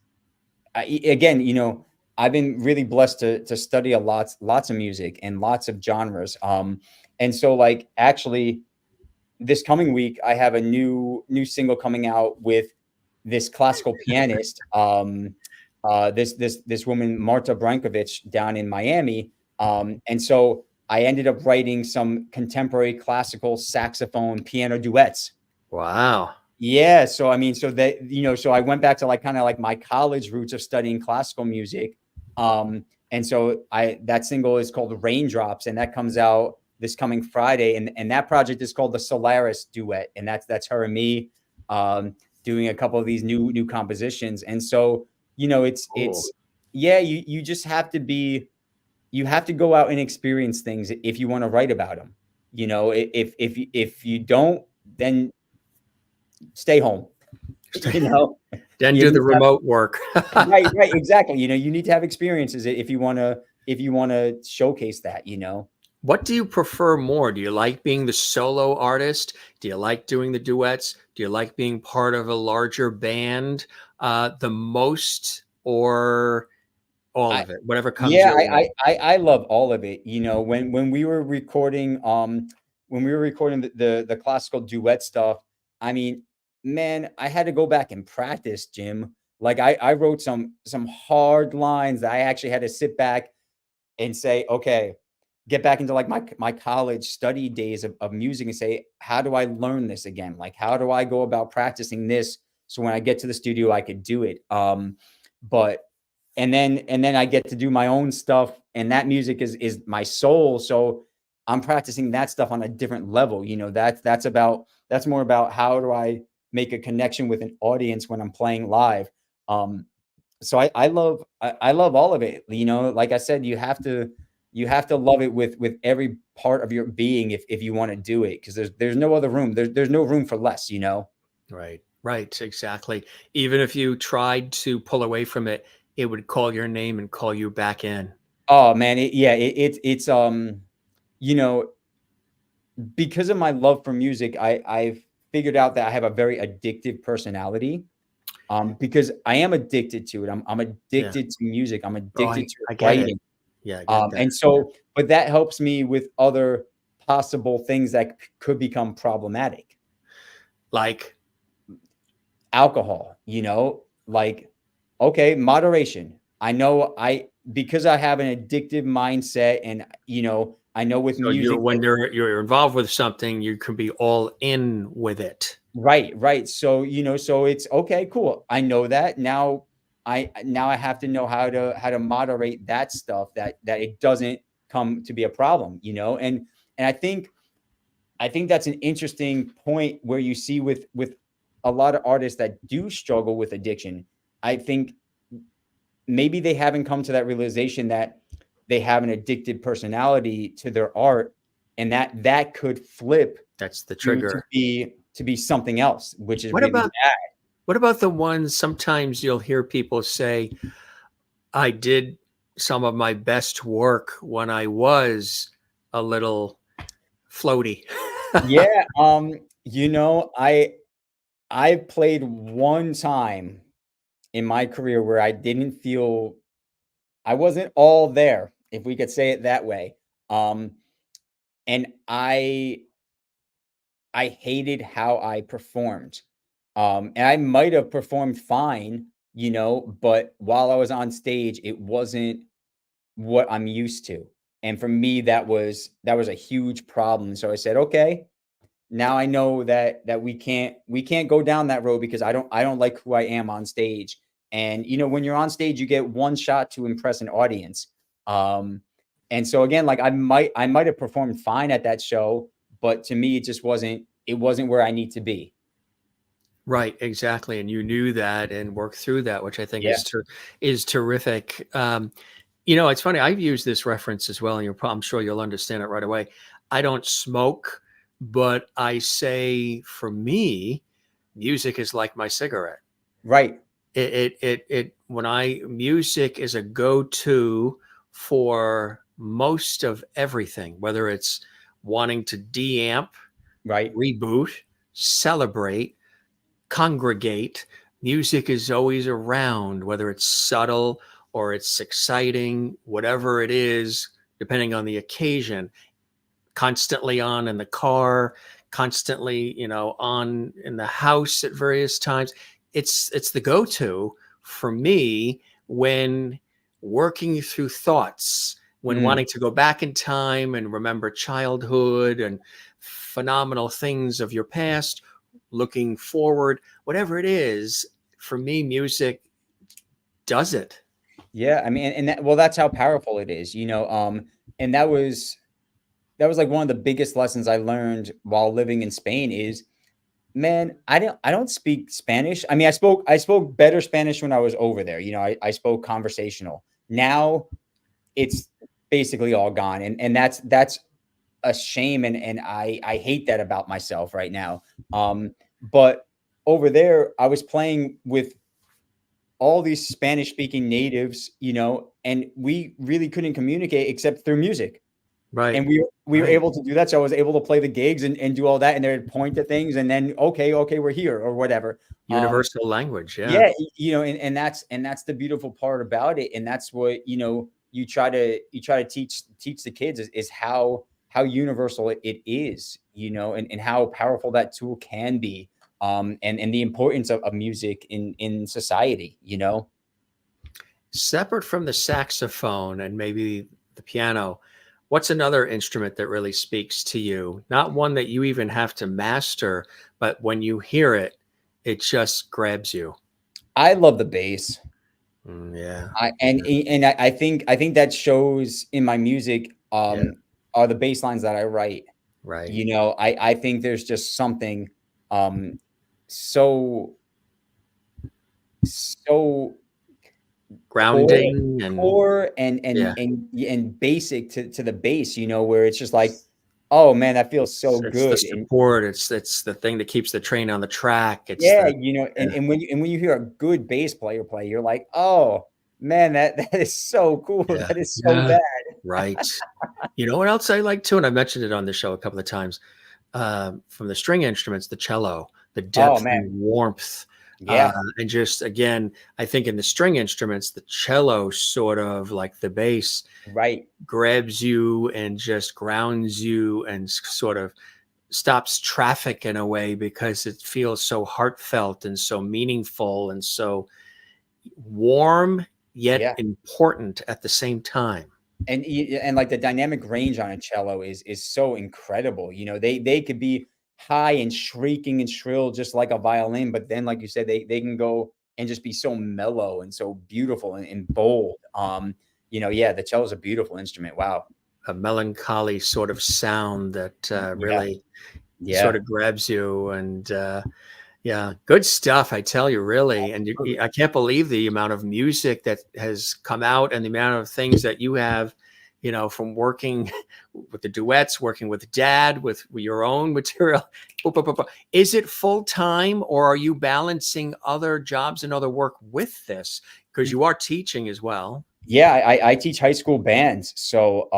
again, I've been really blessed to study lots of music and lots of genres. And so, like, actually, this coming week, I have a new single coming out with this classical pianist, this woman, Marta Brankovic, down in Miami. And so I ended up writing some contemporary classical saxophone piano duets. Wow. Yeah. So, I mean, so that, so I went back to, like, kind of like my college roots of studying classical music. And so that single is called Raindrops, and that comes out this coming Friday. And that project is called the Solaris Duet. And that's her and me, doing a couple of these new compositions. And so, it's you just have to you have to go out and experience things if you want to write about them. If you don't, then stay home. Then do the remote work. right, exactly. You need to have experiences if you want to showcase that. What do you prefer more? Do you like being the solo artist? Do you like doing the duets? Do you like being part of a larger band the most, or all of it? Whatever comes your way. I love all of it. When we were recording the classical duet stuff, I mean, man, I had to go back and practice, Jim. Like, I wrote some hard lines that I actually had to sit back and say, okay, get back into, like, my college study days of music, and say, how do I learn this again? Like, how do I go about practicing this so when I get to the studio, I could do it? But and then I get to do my own stuff, and that music is my soul. So I'm practicing that stuff on a different level. That's more about how do I make a connection with an audience when I'm playing live. So I love all of it. Like I said, you have to love it with every part of your being if you want to do it, because there's no other room. There's no room for less. Right, exactly. Even if you tried to pull away from it, it would call your name and call you back in. Oh man, it's because of my love for music, I've figured out that I have a very addictive personality. Because I am addicted to it. I'm addicted to music. I'm addicted to writing. Yeah, I get that. And so, but that helps me with other possible things that could become problematic. Like, Alcohol, like, okay, moderation. I know because I have an addictive mindset, and I know with so you're music when you're involved with something, you can be all in with it. right. So, so it's okay, cool. I know that now. I have to know how to moderate that stuff, that it doesn't come to be a problem, and I think that's an interesting point where you see with a lot of artists that do struggle with addiction. I think maybe they haven't come to that realization that they have an addicted personality to their art, and that could flip That's the to trigger. be something else, which is What really about bad. what about the ones sometimes you'll hear people say, I did some of my best work when I was a little floaty. Yeah, I played one time in my career where I wasn't all there, if we could say it that way. Um, and I hated how I performed. And I might have performed fine, but while I was on stage, it wasn't what I'm used to. And for me, that was a huge problem. So I said, okay, now I know that we can't go down that road, because I don't like who I am on stage. And when you're on stage, you get one shot to impress an audience. Um, and so again, like I might have performed fine at that show, but to me, it wasn't where I need to be. Right, exactly, and you knew that and worked through that, which I think Yeah. is terrific. It's funny. I've used this reference as well, and I'm sure you'll understand it right away. I don't smoke, but I say for me, music is like my cigarette. Right. When music is a go-to for most of everything, whether it's wanting to deamp, Right. reboot, celebrate, congregate. Music is always around, whether it's subtle or it's exciting, whatever it is, depending on the occasion, constantly on in the car, constantly, on in the house at various times. It's the go-to for me when working through thoughts, when Mm. wanting to go back in time and remember childhood and phenomenal things of your past, looking forward, whatever it is, for me, music does it. Yeah. I mean, and that's how powerful it is, and that was like one of the biggest lessons I learned while living in Spain is, man, I don't speak Spanish. I mean, I spoke better Spanish when I was over there. I spoke conversational. Now it's basically all gone. And that's a shame. And I hate that about myself right now. But over there, I was playing with all these Spanish speaking natives, and we really couldn't communicate except through music. Right. And we were Right. able to do that. So I was able to play the gigs and do all that, and they'd point to things, and then okay, we're here or whatever. Universal language. Yeah. Yeah, and that's the beautiful part about it, and that's what you try to teach the kids is how universal it is, and how powerful that tool can be, and the importance of music in society. Separate from the saxophone and maybe the piano, what's another instrument that really speaks to you? Not one that you even have to master, but when you hear it, it just grabs you. I love the bass. Yeah. I and I think that shows in my music, Yeah. are the bass lines that I write. Right. I think there's just something, so so core Grounding and core yeah. and basic to the bass, where it's just like, oh man, that feels so It's the good. And support. It's the thing that keeps the train on the track. It's yeah, the and yeah, when you hear a good bass player play, you're like, oh man, that is so cool. yeah. That is so Yeah. bad. Right. You know what else I like too, and I mentioned it on the show a couple of times. From the string instruments, the cello, the Oh depth and man. warmth. Uh, Yeah. and just again, I think in the string instruments, the cello sort of like the bass Right. grabs you and just grounds you and sort of stops traffic in a way because it feels so heartfelt and so meaningful and so warm yet Yeah. important at the same time. And like the dynamic range on a cello is so incredible. They could be high and shrieking and shrill just like a violin, but then like you said, they can go and just be so mellow and so beautiful and bold. Yeah, the cello is a beautiful instrument. Wow. A melancholy sort of sound that Yeah. really sort Yeah. of grabs you. And yeah, good stuff, I tell you, really. And I can't believe the amount of music that has come out and the amount of things that you have, from working with the duets, working with dad, with your own material. Is it full time, or are you balancing other jobs and other work with this? Because you are teaching as well. Yeah, I teach high school bands. So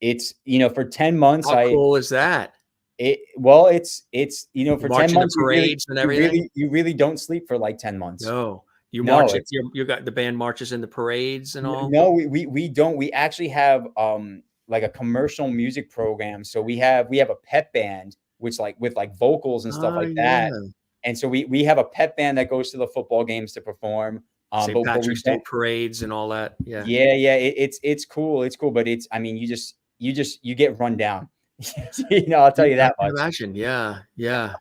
it's for 10 months How cool is that? for You 10 march in the months parades and everything? you really don't sleep for like 10 months. No, you No, march it. it's You got the band marches in the parades and all. no, we don't. We actually have like a commercial music program. So we have a pep band, which like with like vocals and stuff Oh like that. yeah, And so we have a pep band that goes to the football games to perform. St. But we Patrick's Day don't. parades and all that. Yeah, Yeah, it's cool. It's cool, but I mean, you get run down. I'll tell you I that can much. imagine. Yeah, yeah.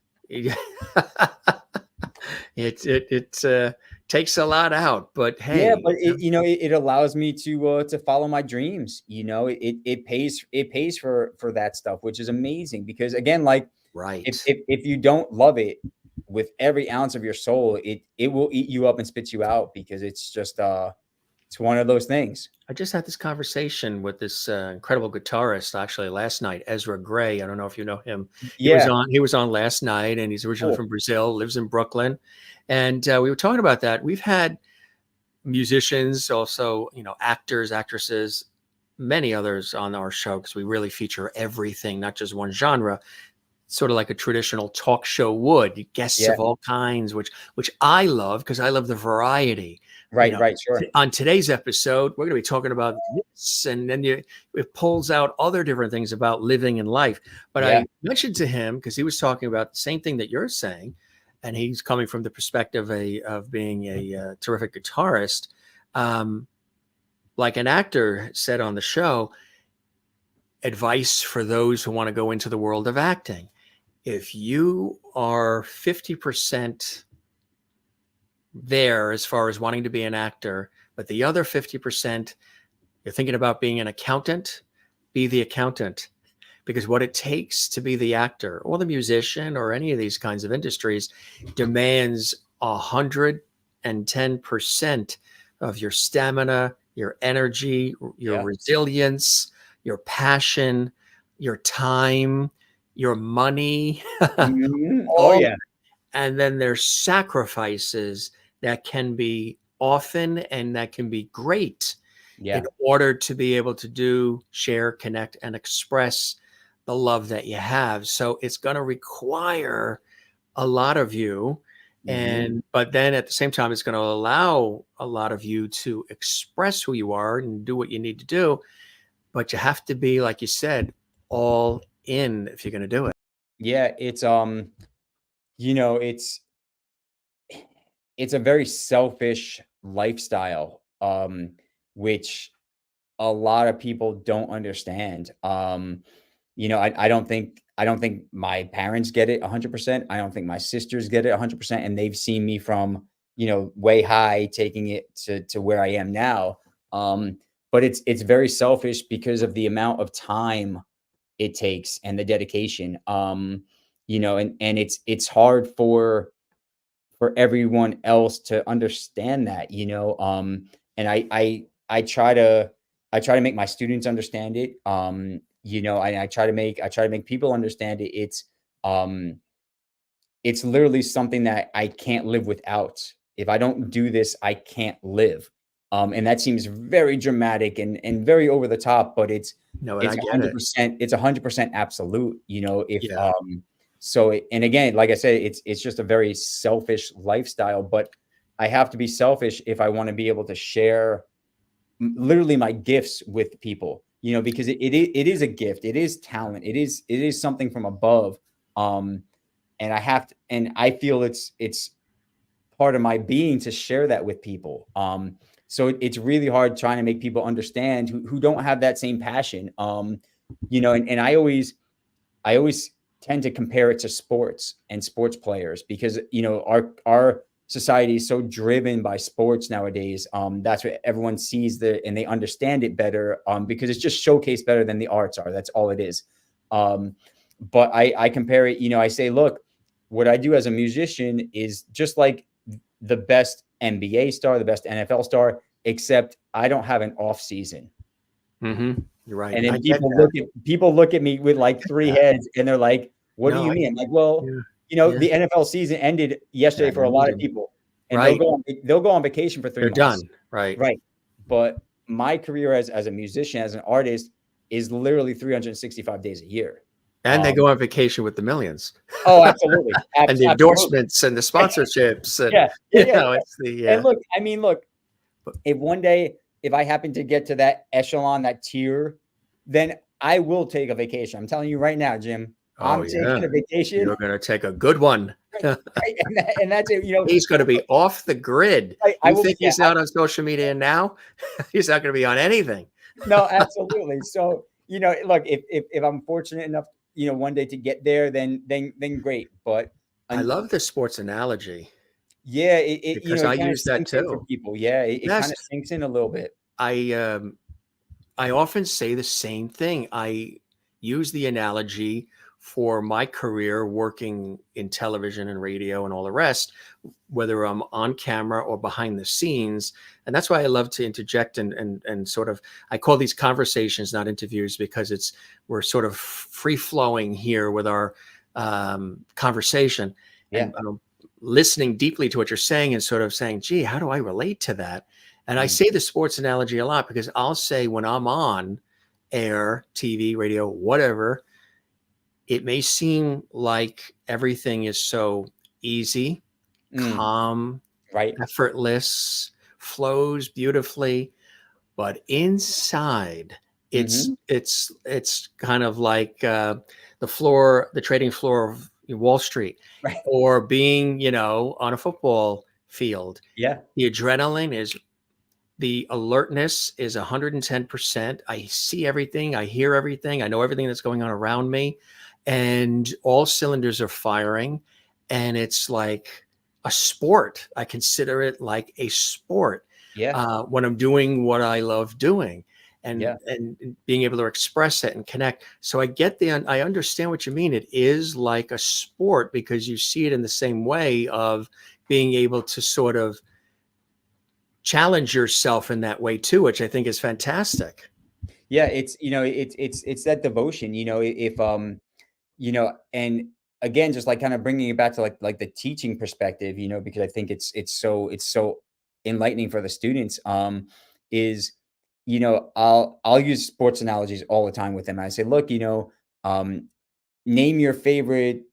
It takes a lot out, but Yeah, hey, but it allows me to follow my dreams. It pays for that stuff, which is amazing because again, like right. if you don't love it with every ounce of your soul, it will eat you up and spit you out because it's just it's one of those things. I just had this conversation with this incredible guitarist actually last night, Ezra Gray. I don't know if you know him. He was Yeah, on. He was on last night, and he's originally cool. from Brazil, lives in Brooklyn, and we were talking about that. We've had musicians, also actors, actresses, many others on our show because we really feature everything, not just one genre. Sort of like a traditional talk show would, guests Yeah, of all kinds, which I love because I love the variety. right, right, sure. On today's episode, we're going to be talking about this, and then it pulls out other different things about living in life. But Yeah, I mentioned to him because he was talking about the same thing that you're saying, and he's coming from the perspective of being a terrific guitarist. Um, like an actor said on the show, advice for those who want to go into the world of acting: if you are 50% there as far as wanting to be an actor, but the other 50%, you're thinking about being an accountant, be the accountant. Because what it takes to be the actor or the musician or any of these kinds of industries demands 110% of your stamina, your energy, your yeah. resilience, your passion, your time, your money, Oh all. yeah, And then there's sacrifices that can be often and that can be great in yeah, order to be able to share, connect, and express the love that you have. So it's going to require a lot of you. hmm But then at the same time, it's going to allow a lot of you to express who you are and do what you need to do. But you have to be, like you said, all in if you're going to do it. yeah. You know, it's a very selfish lifestyle, which a lot of people don't understand. I don't think my parents get it 100%. I don't think my sisters get it 100%, and they've seen me from way high, taking it to where I am now. Um, but it's very selfish because of the amount of time it takes and the dedication. And it's hard for everyone else to understand that. And I try to make my students understand it. I try to make people understand it. It's literally something that I can't live without. If I don't do this, I can't live. And that seems very dramatic and very over the top, but No, and it's I get it. 100%, it's 100% absolute. If Yeah. So, and again, like I said, it's just a very selfish lifestyle, but I have to be selfish if I want to be able to share literally my gifts with people, because it is a gift. It is talent. It is something from above. And I have to, and I feel it's part of my being to share that with people. So it's really hard trying to make people understand who don't have that same passion. And I always tend to compare it to sports and sports players because, our society is so driven by sports nowadays. That's what everyone sees and they understand it better, because it's just showcased better than the arts are. That's all it is. But I compare it, I say, look, what I do as a musician is just like the best NBA star, the best NFL star, except I don't have an off season. You're right. And then people look at me with like three heads and they're like, what do you mean? I'm like, well, the NFL season ended yesterday for a lot of people, and they'll go on vacation for 3 months. They're done. Right. Right. But my career as a musician, as an artist, is literally 365 days a year. And they go on vacation with the millions. Oh, absolutely. And the endorsements and the sponsorships. And, And look, if one day, if I happen to get to that echelon, that tier, then I will take a vacation. I'm telling you right now, Jim, I'm taking a vacation. You're going to take a good one. Right. And that's it. He's going to be off the grid. You think he's out on social media now? He's not going to be on anything. No, absolutely. So, look, if I'm fortunate enough, one day to get there, then great. But I love the sports analogy. Yeah, because I use that too for people. Yeah, it kind of sinks in a little bit. I often say the same thing. I use the analogy for my career working in television and radio and all the rest, whether I'm on camera or behind the scenes. And that's why I love to interject and sort of, I call these conversations, not interviews, because we're sort of free flowing here with our conversation. Yeah. And I'm listening deeply to what you're saying and sort of saying, gee, how do I relate to that? And I say the sports analogy a lot because I'll say when I'm on air, TV, radio, whatever, it may seem like everything is so easy, calm, right, effortless, flows beautifully, but inside it's kind of like the trading floor of Wall Street, right, or being, on a football field. Yeah. The adrenaline the alertness is 110%. I see everything. I hear everything. I know everything that's going on around me, and all cylinders are firing. And it's like a sport. I consider it like a sport. Yeah. When I'm doing what I love doing. And being able to express it and connect. So I understand what you mean. It is like a sport because you see it in the same way of being able to sort of challenge yourself in that way too, which I think is fantastic. Yeah, it's it's that devotion, if and again, just like kind of bringing it back to like the teaching perspective, because I think it's so enlightening for the students. Is I'll use sports analogies all the time with them. I say, look, name your favorite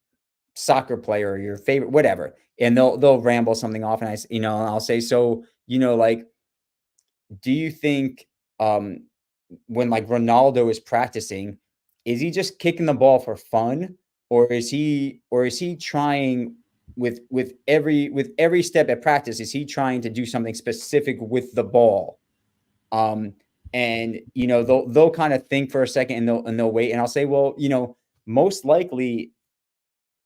soccer player or your favorite whatever, and they'll ramble something off, and I'll say, so like, do you think when like Ronaldo is practicing, is he just kicking the ball for fun, or is he trying with every step at practice, is he trying to do something specific with the ball? And they'll kind of think for a second and they'll wait, and I'll say, well, most likely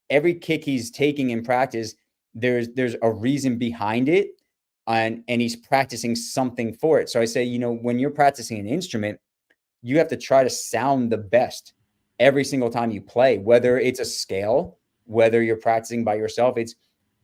every kick he's taking in practice, there's a reason behind it, and he's practicing something for it. So I say, when you're practicing an instrument, you have to try to sound the best every single time you play, whether it's a scale, whether you're practicing by yourself.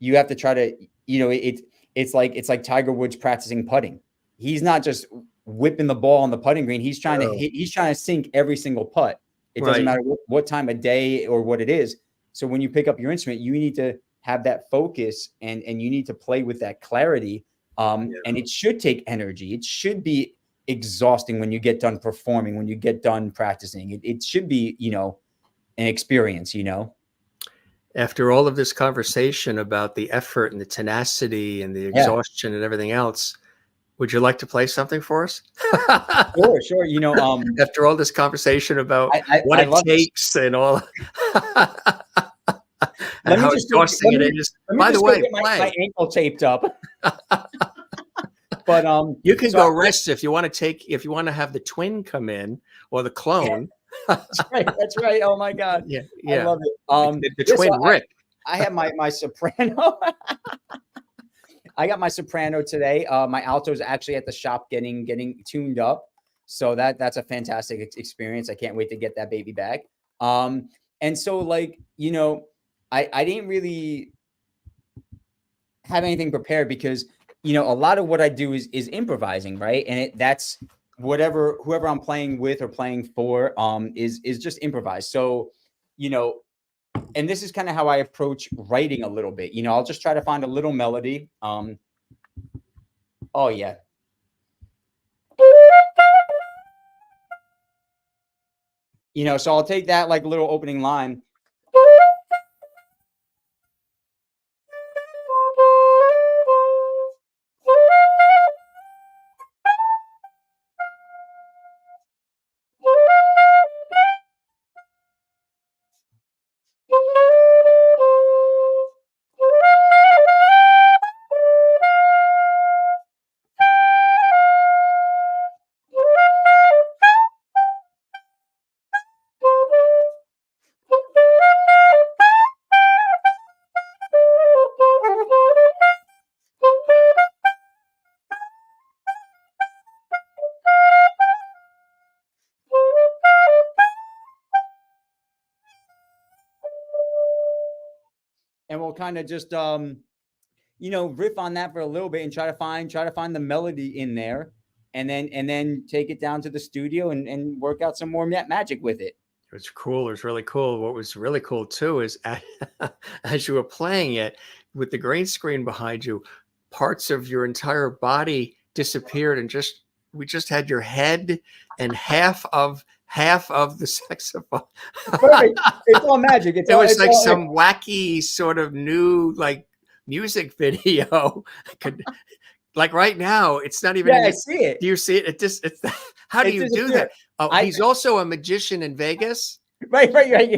You have to try to, it's like Tiger Woods practicing putting. He's not just whipping the ball on the putting green. He's trying to hit, he's trying to sink every single putt. It doesn't matter what time of day or what it is. So when you pick up your instrument, you need to have that focus and you need to play with that clarity. And it should take energy. It should be exhausting when you get done performing, when you get done practicing. It should be, an experience, After all of this conversation about the effort and the tenacity and the Yeah. exhaustion and everything else, would you like to play something for us? Sure, sure. After all this conversation about what I it love this. takes and all and Let me how just go exhausting it is. let me By the just go way, get my play. ankle taped up. But, You can so go rest if you want to have the twin come in or the clone. that's right, that's right. Oh my god. Yeah, I yeah. love it. The Yeah, so twin Rick. I have my soprano. I got my soprano today. My alto is actually at the shop getting tuned up. So that's a fantastic experience. I can't wait to get that baby back. And so like, I didn't really have anything prepared because, a lot of what I do is improvising, right? And that's whoever I'm playing with or playing for is just improvised. So, and this is kind of how I approach writing a little bit. I'll just try to find a little melody. Oh yeah. So I'll take that like little opening line. And we'll kind of just riff on that for a little bit and try to find the melody in there, and then take it down to the studio and work out some more magic with it. It was cool. It was really cool. What was really cool too is as you were playing it with the green screen behind you, parts of your entire body disappeared and we just had your head and half of the saxophone. Perfect. It's all magic. It was like some wacky sort of new like music video. Like right now, it's not even. Yeah, I see it. Do you see it? How do you do that? Oh, he's also a magician in Vegas. Right.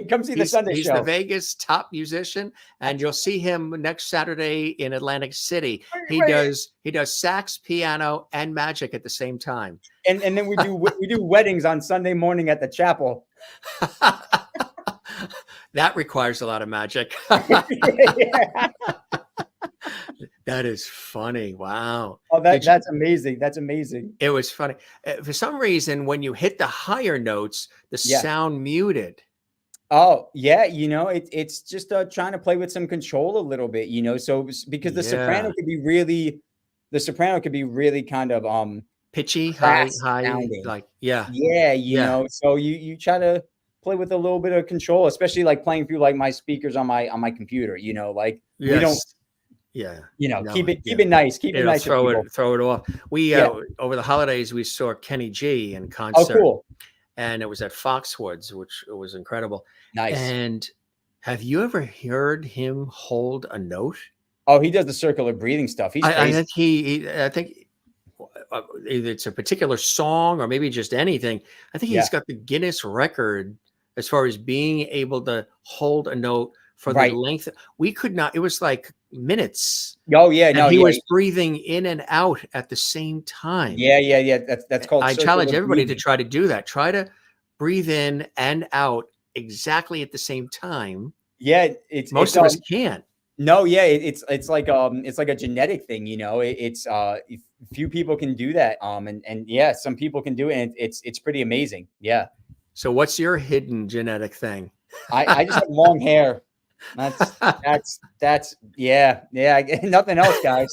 Come see the Sunday He's show. the Vegas top musician, and you'll see him next Saturday in Atlantic City. He does sax, piano, and magic at the same time. And then we do weddings on Sunday morning at the chapel. That requires a lot of magic. That is funny. Wow. Oh, that's amazing. That's amazing. It was funny. For some reason, when you hit the higher notes, the sound muted. Oh, yeah. It's just trying to play with some control a little bit, so because the soprano could be really kind of pitchy, high, sounding. like so you try to play with a little bit of control, especially like playing through like my speakers on my computer, like we don't keep it nice. Keep it nice. Throw it off. We over the holidays we saw Kenny G in concert. Oh, cool. And it was at Foxwoods, which was incredible. Nice. And have you ever heard him hold a note? Oh, he does the circular breathing stuff. He's crazy. I think either it's a particular song or maybe just anything. I think he's got the Guinness record as far as being able to hold a note for the length. We could not. It was like minutes. Oh yeah, and he was breathing in and out at the same time. Yeah. That's called. I challenge everybody to try to do that. Try to breathe in and out exactly at the same time. Yeah, most of us can't. No, yeah, it's like a genetic thing, It's few people can do that. And yeah, some people can do it, and it's pretty amazing. Yeah. So what's your hidden genetic thing? I just have long hair. That's yeah. Nothing else, guys.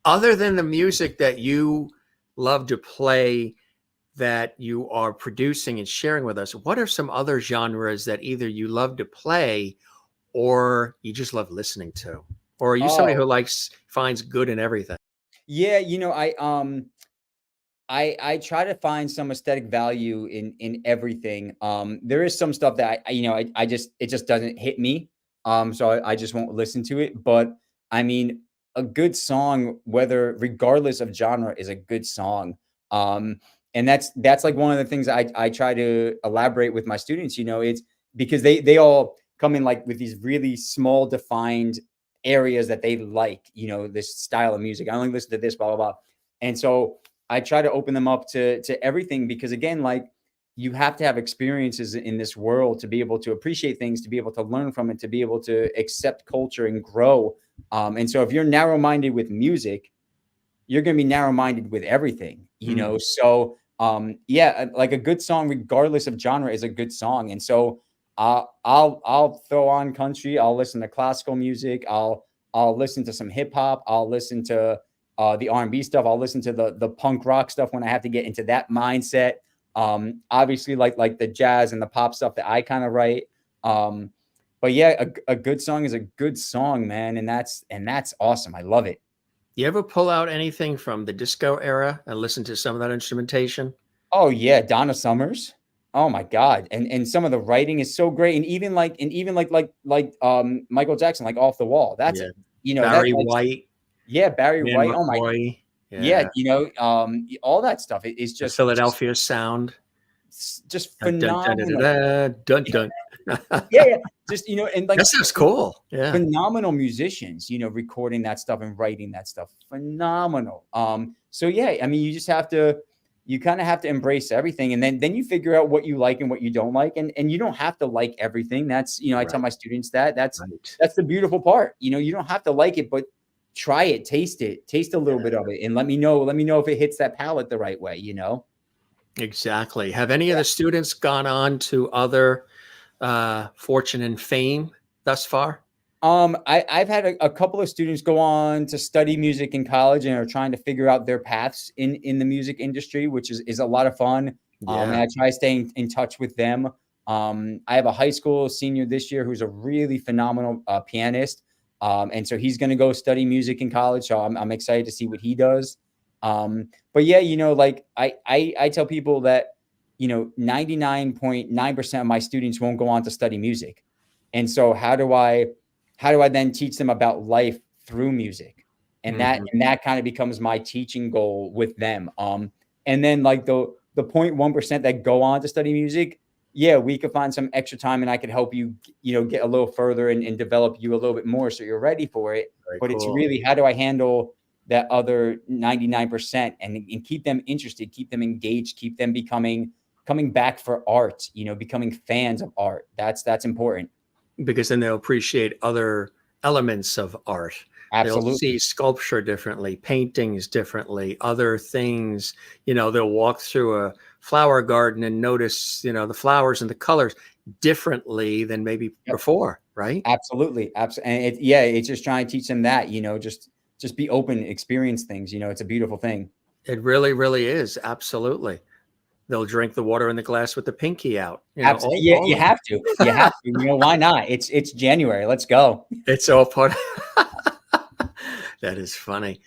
Other than the music that you love to play, that you are producing and sharing with us, what are some other genres that either you love to play or you just love listening to? Or are you somebody who finds good in everything? Yeah, I try to find some aesthetic value in everything. There is some stuff that it just doesn't hit me. So I just won't listen to it. But I mean, a good song, whether regardless of genre, is a good song. Um, and that's like one of the things I try to elaborate with my students. It's because they all come in like with these really small defined areas that they like. This style of music. I only listen to this, blah blah blah. And so I try to open them up to everything, because again, like, you have to have experiences in this world to be able to appreciate things, to be able to learn from it, to be able to accept culture and grow. And so if you're narrow-minded with music, you're going to be narrow-minded with everything, So yeah, like a good song, regardless of genre, is a good song. And so I'll throw on country. I'll listen to classical music. I'll listen to some hip hop. I'll listen to the R&B stuff. I'll listen to the punk rock stuff when I have to get into that mindset. Obviously like the jazz and the pop stuff that I kind of write. But yeah, a good song is a good song, man. And that's awesome. I love it. You ever pull out anything from the disco era and listen to some of that instrumentation? Oh yeah. Donna Summers. Oh my God. And some of the writing is so great. And even like Michael Jackson, like Off the Wall. That's, Barry White. Yeah. Barry Man White. Oh my, McCoy. yeah. All that stuff is The just Philadelphia sound. just Dun, dun, dun, phenomenal. dun, dun, dun. Yeah. Just, and like, That sounds cool. Yeah. phenomenal musicians, recording that stuff and writing that stuff. Phenomenal. So yeah, I mean, you kind of have to embrace everything, and then you figure out what you like and what you don't like. And you don't have to like everything. That's, I tell my students that's the beautiful part. You don't have to like it, but try it, taste a little bit of it, and let me know if it hits that palate the right way, Exactly. Have any of the students gone on to other fortune and fame thus far? I've had a couple of students go on to study music in college and are trying to figure out their paths in the music industry, which is a lot of fun. And I try staying in touch with them. I have a high school senior this year who's a really phenomenal pianist. And so he's going to go study music in college. So I'm excited to see what he does. But yeah, like I tell people that, 99.9% of my students won't go on to study music. And so how do I then teach them about life through music? And that kind of becomes my teaching goal with them. And then like the 0.1% that go on to study music, yeah, we could find some extra time and I could help you, get a little further and develop you a little bit more so you're ready for it. But it's really, how do I handle that other 99% and keep them interested, keep them engaged, keep them coming back for art, becoming fans of art. That's important. Because then they'll appreciate other elements of art. Absolutely. They'll see sculpture differently, paintings differently, other things. They'll walk through a flower garden and notice, the flowers and the colors differently than maybe before, right? Absolutely. Absolutely. And it's just trying to teach them that, just be open, experience things. It's a beautiful thing. It really, really is. Absolutely. They'll drink the water in the glass with the pinky out. Absolutely. You have to. You have to. Why not? It's January. Let's go. It's all part of that is funny.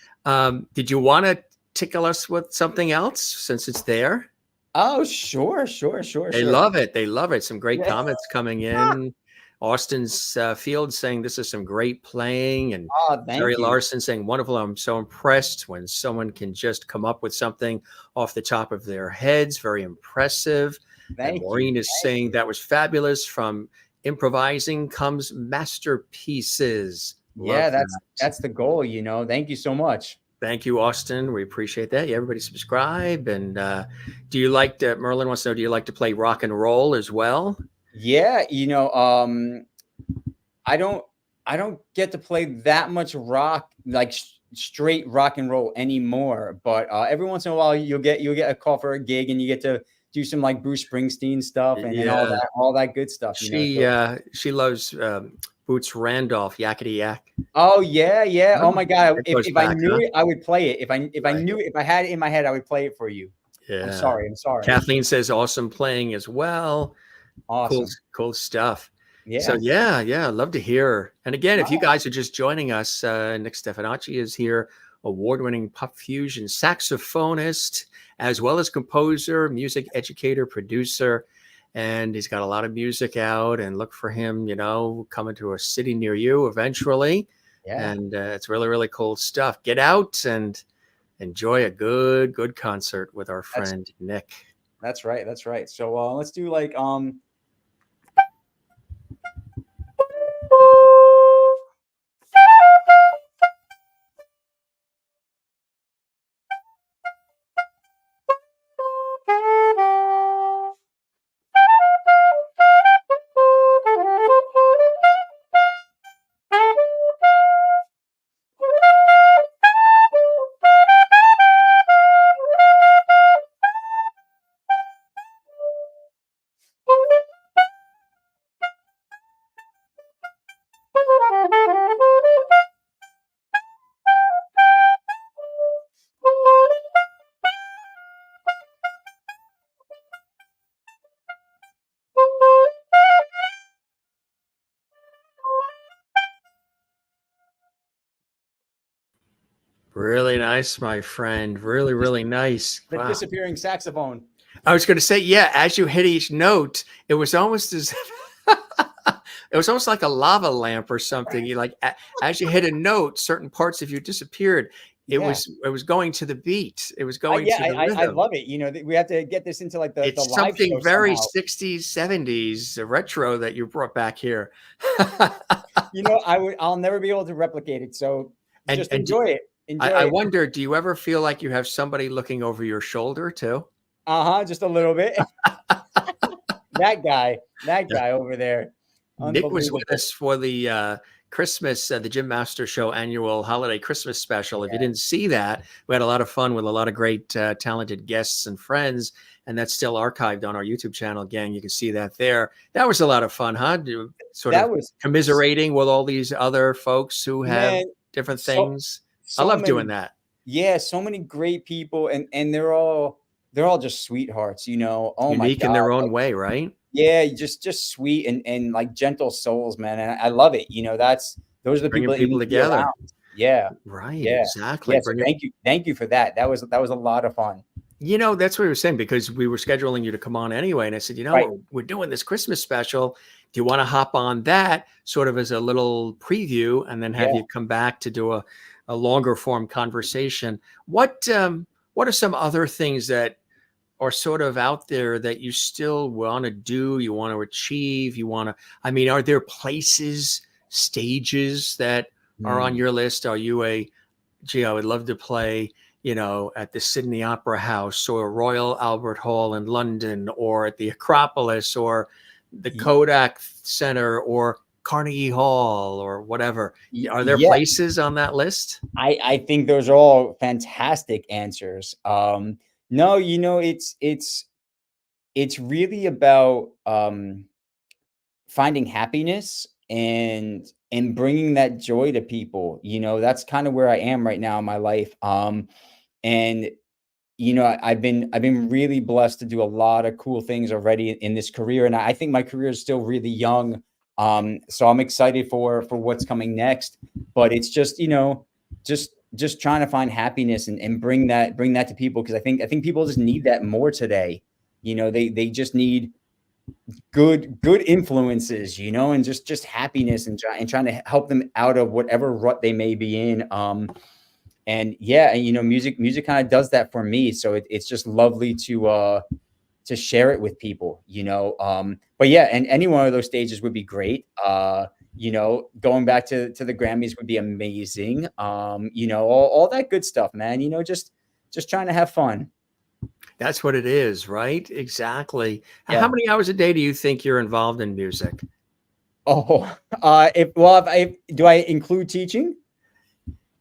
Did you want to tickle us with something else since it's there? Oh, sure. They love it. They love it. Some great comments coming in. Austin's Field saying this is some great playing, and Terry Larson saying wonderful. I'm so impressed when someone can just come up with something off the top of their heads. Very impressive. And Maureen is saying that was fabulous. From improvising comes masterpieces. Yeah, that's the goal. Thank you so much. Thank you, Austin. We appreciate that. Yeah, everybody subscribe. And do you like to, Merlin wants to know, do you like to play rock and roll as well? Yeah, I don't get to play that much rock, like straight rock and roll anymore. But every once in a while, you'll get a call for a gig, and you get to do some like Bruce Springsteen stuff and all that good stuff. She loves Boots Randolph, Yakety Yak. Oh yeah. Oh my God! If I knew it, I would play it. If I knew it, if I had it in my head, I would play it for you. Yeah. I'm sorry. Kathleen says awesome playing as well. Awesome. Cool stuff. Yeah. So I'd love to hear. And again, if you guys are just joining us, Nick Stefanacci is here, award-winning Fusion saxophonist, as well as composer, music educator, producer. and he's got a lot of music out, and look for him, coming to a city near you eventually. Yeah, And it's really, really cool stuff. Get out and enjoy a good concert with our that's friend Nick. that's right. That's right. So let's do like Really nice, my friend. Really, really nice. the Wow. disappearing saxophone. I was going to say, yeah, as you hit each note, it was almost as it was almost like a lava lamp or something. You like as you hit a note, certain parts of you disappeared. It Yeah. was going to the beat. It was going to the I rhythm. love it. We have to get this into like the It's live show something very somehow. 60s, 70s retro that you brought back here. I'll never be able to replicate it. So and just and enjoy it. Enjoy I it. wonder, do you ever feel like you have somebody looking over your shoulder too? Just a little bit. That guy over there. Nick was with Unbelievable. us for the Christmas, the Jim Master Show annual holiday Christmas special. If you didn't see that, we had a lot of fun with a lot of great, talented guests and friends, and that's still archived on our YouTube channel. Gang, you can see that there. That was a lot of fun, huh? Sort That of was commiserating with all these other folks who have man, different so things. I so love many doing that. yeah, so many great people and they're all just sweethearts, Oh my Unique in God. their own Like, way, right? yeah, just sweet and like gentle souls, man. And I love it. Those are the Bringing people that you people need to be together. around. Yeah. Right, Yeah. exactly. Yeah. So thank you for that. That was a lot of fun. That's what we were saying, because we were scheduling you to come on anyway. And I said, Right. we're doing this Christmas special. Do you want to hop on that sort of as a little preview and then have Yeah. you come back to do a longer form conversation? What are some other things that are sort of out there that you still want to do, you want to achieve, are there places, stages that are on Mm. your list? Are you I would love to play, at the Sydney Opera House or Royal Albert Hall in London or at the Acropolis or the Y- Kodak Center or Carnegie Hall or whatever. Are there Yeah. places on that list? I think those are all fantastic answers. No, it's really about finding happiness and bringing that joy to people. That's kind of where I am right now in my life. And I've been really blessed to do a lot of cool things already in this career, and I think my career is still really young. So I'm excited for what's coming next. But it's just trying to find happiness and bring that to people, because I think people just need that more today. They just need good influences, and just happiness and trying to help them out of whatever rut they may be in. And yeah, and music kind of does that for me. So it's just lovely to share it with people. But yeah, and any one of those stages would be great. Going back to the Grammys would be amazing. All that good stuff, man. Just trying to have fun. That's what it is, right? Exactly. How Yeah. many hours a day do you think you're involved in music? Oh, if do I include teaching?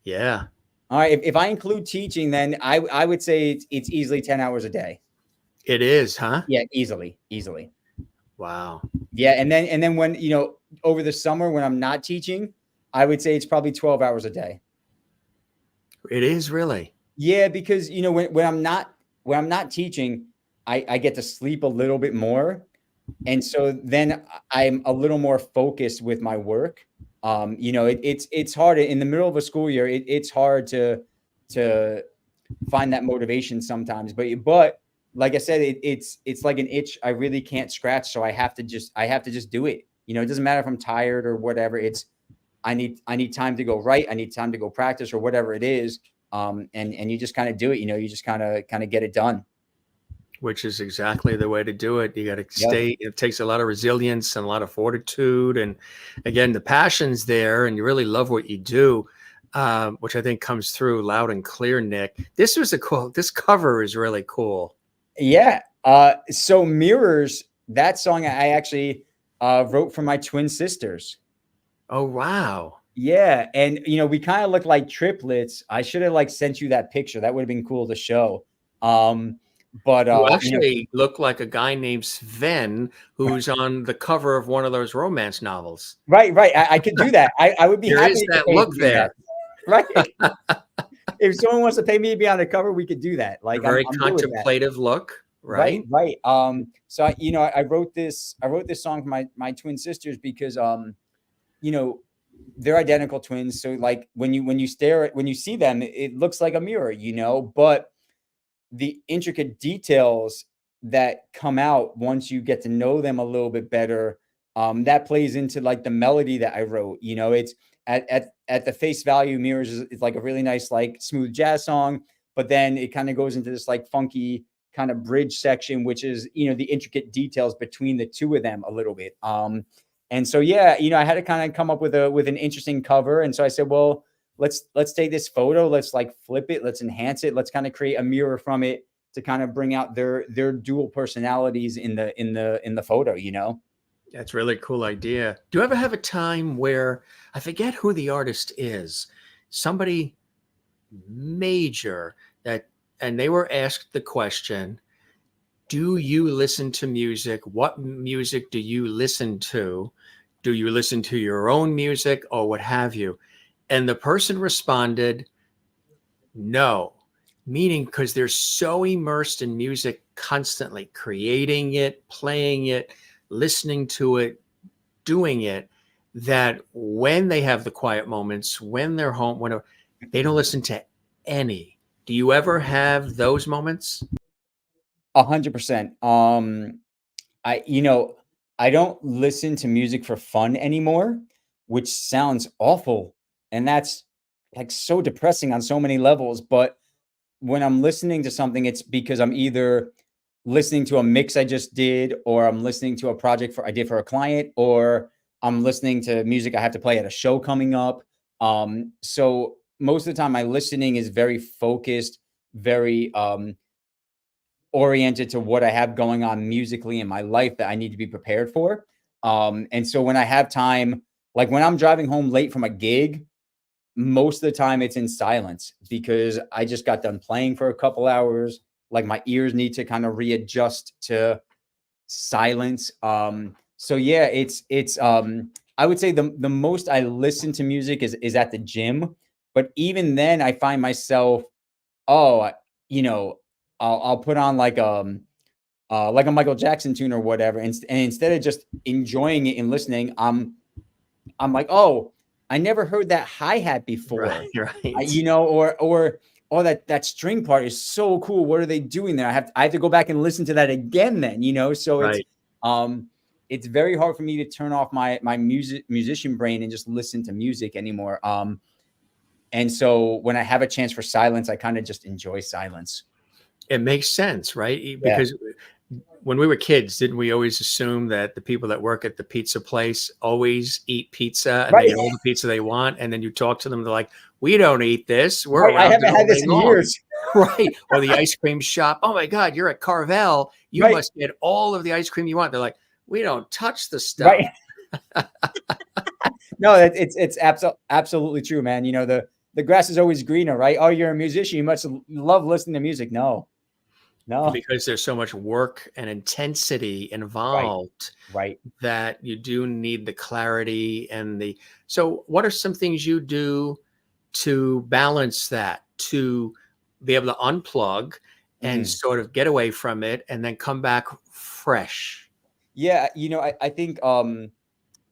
Yeah, All right, if I include teaching, then I would say it's easily 10 hours a day. it is, huh? Yeah, easily. Wow. Yeah, and then when over the summer when I'm not teaching, I would say it's probably 12 hours a day. It is really. Yeah, because when I'm not teaching, I get to sleep a little bit more, and so then I'm a little more focused with my work. It's hard in the middle of a school year. It's hard to find that motivation sometimes, but like I said, it's like an itch I really can't scratch. So I have to just do it. You know, it doesn't matter if I'm tired or whatever. It's I need time to go write. I need time to go practice or whatever it is. And you just kind of do it. You know, you just kind of get it done. Which is exactly the way to do it. You got to Yeah. stay. It takes a lot of resilience and a lot of fortitude, and again, the passion's there, and you really love what you do, which I think comes through loud and clear. Nick, this was a cool. This cover is really cool. Yeah. So Mirrors, that song I actually wrote for my twin sisters. Oh wow! Yeah, and you know, we kind of look like triplets. I should have like sent you that picture. That would have been cool to show. Um, but You you know, actually look like a guy named Sven who's on the cover of one of those romance novels. right. I could do that. I would be There happy is to get that paid look to do there. that. Right. If someone wants to pay me to be on the cover, we could do that. A Like very I'm good with that. contemplative look, Right, right? right. So you know, I wrote this song for my twin sisters because you know, they're identical twins. So like when you when you see them, it looks like a mirror, you know, but the intricate details that come out once you get to know them a little bit better, that plays into like the melody that I wrote. You know, it's at the face value, Mirrors is like a really nice, like smooth jazz song, but then it kind of goes into this like funky kind of bridge section, which is, you know, the intricate details between the two of them a little bit. And so yeah, you know, I had to kind of come up with an interesting cover. And so I said, well, let's take this photo, let's like flip it, let's enhance it, let's kind of create a mirror from it to kind of bring out their dual personalities in the photo, you know. That's a really cool idea. Do you ever have a time where I forget who the artist is, somebody major that, and they were asked the question, do you listen to music? What music do you listen to? Do you listen to your own music or what have you? And the person responded, no, meaning because they're so immersed in music constantly, creating it, playing it, listening to it, doing it, that when they have the quiet moments, when they're home, when they don't listen to any. Do you ever have those moments? 100%. I you know, I don't listen to music for fun anymore, which sounds awful, and that's like so depressing on so many levels. But when I'm listening to something, it's because I'm either listening to a mix I just did, or I'm listening to a project I did for a client, or I'm listening to music I have to play at a show coming up. So most of the time, my listening is very focused, very oriented to what I have going on musically in my life that I need to be prepared for. And so when I have time, like when I'm driving home late from a gig, most of the time it's in silence because I just got done playing for a couple hours. Like my ears need to kind of readjust to silence. So yeah, it's I would say the most I listen to music is at the gym, but even then I find myself, oh, you know, I'll put on like a Michael Jackson tune or whatever, and instead of just enjoying it and listening, I'm like, oh, I never heard that hi hat before, Right, right. you know, or oh, that string part is so cool. What are they doing there? I have to go back and listen to that again. Then, you know, so Right. it's very hard for me to turn off my musician brain and just listen to music anymore. And so when I have a chance for silence, I kind of just enjoy silence. It makes sense, right? Yeah. Because when we were kids, didn't we always assume that the people that work at the pizza place always eat pizza and they Right. get all the pizza they want? And then you talk to them, they're like, we don't eat this. We're Right. I around it haven't all had day this in long. years. Right. Or the ice cream shop. Oh my God, you're at Carvel. You Right. must get all of the ice cream you want. They're like, we don't touch the stuff. Right. No, it's absolutely true, man. You know, the grass is always greener, right? Oh, you're a musician. You must love listening to music. No, no. Because there's so much work and intensity Right. involved Right. that you do need the clarity and the. So, what are some things you do to balance that, to be able to unplug and Mhm. sort of get away from it and then come back fresh? Yeah. You know, I think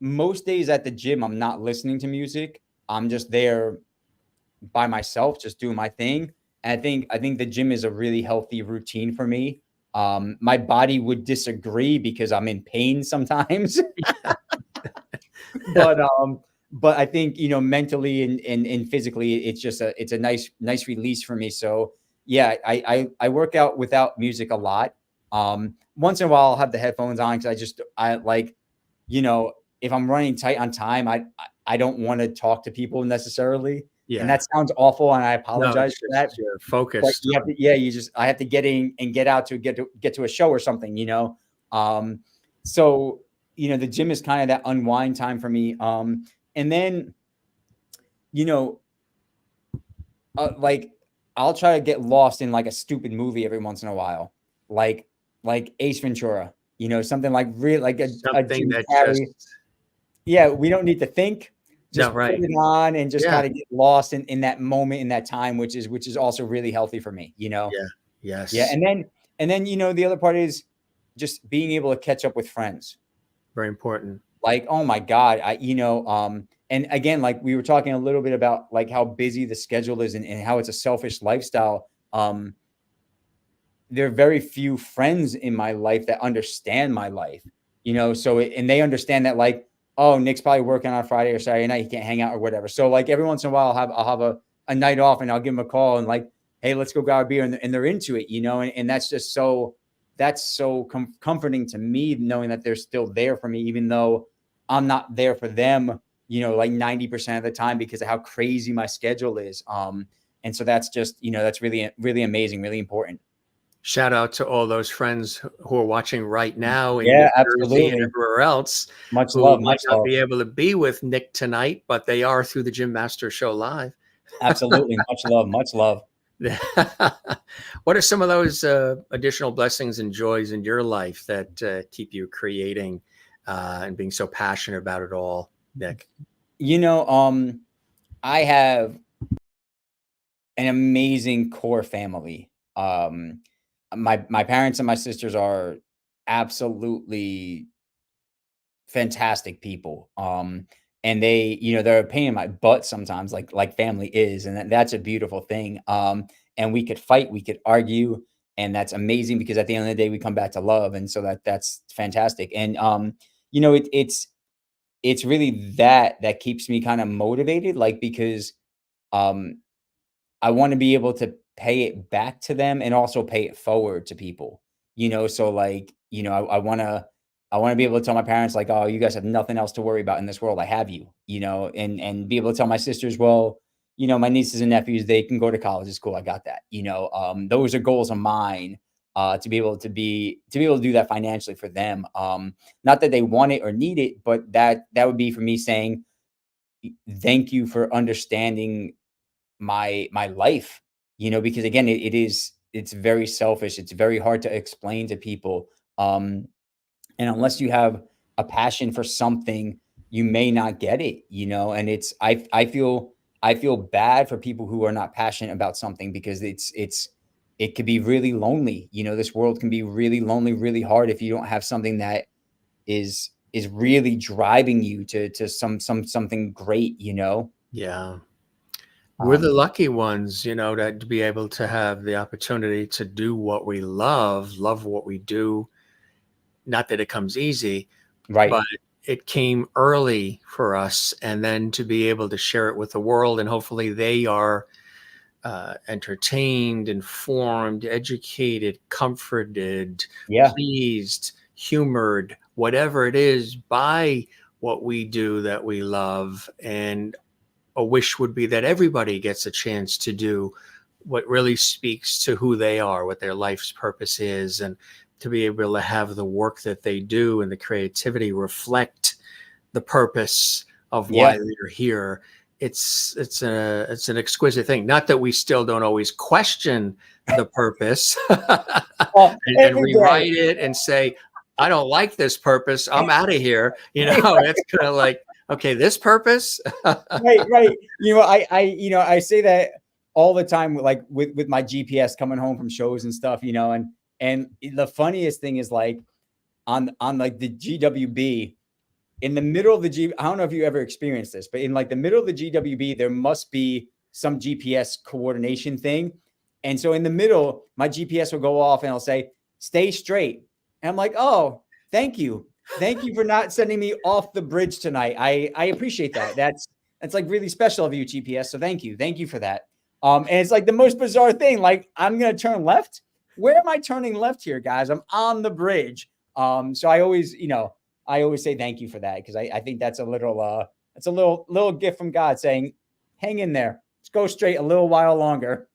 most days at the gym, I'm not listening to music. I'm just there by myself, just doing my thing. And I think the gym is a really healthy routine for me. My body would disagree because I'm in pain sometimes. but I think, you know, mentally and physically, it's a nice release for me. So yeah, I work out without music a lot. Once in a while I'll have the headphones on because I like, you know, if I'm running tight on time, I don't want to talk to people necessarily. And Yeah. that sounds awful, and I No, apologize it's for that. just you're But focused you have on. to, yeah, I have to get in and get out to get to a show or something, you know. Um, so you know, the gym is kind of that unwind time for me. And then, you know, like I'll try to get lost in like a stupid movie every once in a while, like Ace Ventura, you know, something like real like a Something Jim that just Carrey. Yeah, we don't need to think. no, Just put right. it on and just Yeah. kind of get lost in that moment, in that time, which is also really healthy for me, you know? Yeah. Yeah. Yes. And then, you know, the other part is just being able to catch up with friends. Very important. Like, oh my God, you know, and again, like we were talking a little bit about like how busy the schedule is and how it's a selfish lifestyle. There are very few friends in my life that understand my life, you know, so and they understand that like, oh, Nick's probably working on Friday or Saturday night, he can't hang out or whatever. So like every once in a while I'll have a night off and I'll give them a call and like, hey, let's go grab a beer, and they're into it, you know, and that's just so comforting to me, knowing that they're still there for me, even though I'm not there for them, you know, like 90% of the time because of how crazy my schedule is. And so that's just, you know, that's really amazing, really important. Shout out to all those friends who are watching right now in New Yeah, Jersey and absolutely. everywhere else Much who love, might much not love. be able to be with Nick tonight, but they are through the Jim Master Show live. Absolutely. Much love, much love. What are some of those additional blessings and joys in your life that keep you creating and being so passionate about it all, Nick? You know, I have an amazing core family. My parents and my sisters are absolutely fantastic people. And they, you know, they're a pain in my butt sometimes, like family is, and that's a beautiful thing. And we could fight, we could argue, and that's amazing because at the end of the day, we come back to love, and so that's fantastic. And you know, it's really that keeps me kind of motivated, like because um, I want to be able to pay it back to them and also pay it forward to people, you know? So like, you know, I want to be able to tell my parents like, oh, you guys have nothing else to worry about in this world. I have you, you know, and be able to tell my sisters, well, you know, my nieces and nephews, they can go to college. It's cool. I got that, you know, those are goals of mine, to be able to do that financially for them. Not that they want it or need it, but that would be for me saying, thank you for understanding my life, you know, because again, it's very selfish. It's very hard to explain to people. And unless you have a passion for something, you may not get it, you know, and I feel bad for people who are not passionate about something because it could be really lonely. You know, this world can be really lonely, really hard if you don't have something that is really driving you to something great, you know. Yeah. We're the Um, lucky ones, you know, to be able to have the opportunity to do what we love what we do. Not that it comes easy, right. but it came early for us. And then to be able to share it with the world, and hopefully they are entertained, informed, educated, comforted, Yeah. pleased, humored, whatever it is, by what we do that we love. And a wish would be that everybody gets a chance to do what really speaks to who they are, what their life's purpose is, and to be able to have the work that they do and the creativity reflect the purpose of Yeah. why they're here. It's an exquisite thing. Not that we still don't always question the purpose and Every day. rewrite it and say, I don't like this purpose, I'm out of here. You know, it's kind of like, okay, this purpose. Right, right. You know, you know, I say that all the time, like with my GPS coming home from shows and stuff, you know, and the funniest thing is like on like the GWB in the middle of the I don't know if you ever experienced this, but in like the middle of the GWB, there must be some GPS coordination thing. And so in the middle, my GPS will go off and I'll say, stay straight. And I'm like, oh, thank you. Thank you for not sending me off the bridge tonight. I appreciate that. That's like really special of you, GPS. So thank you. Thank you for that. And it's like the most bizarre thing. Like, I'm going to turn left. Where am I turning left here, guys? I'm on the bridge. So I always, I always say thank you for that, because I think that's a little gift from God saying, hang in there. Let's go straight a little while longer.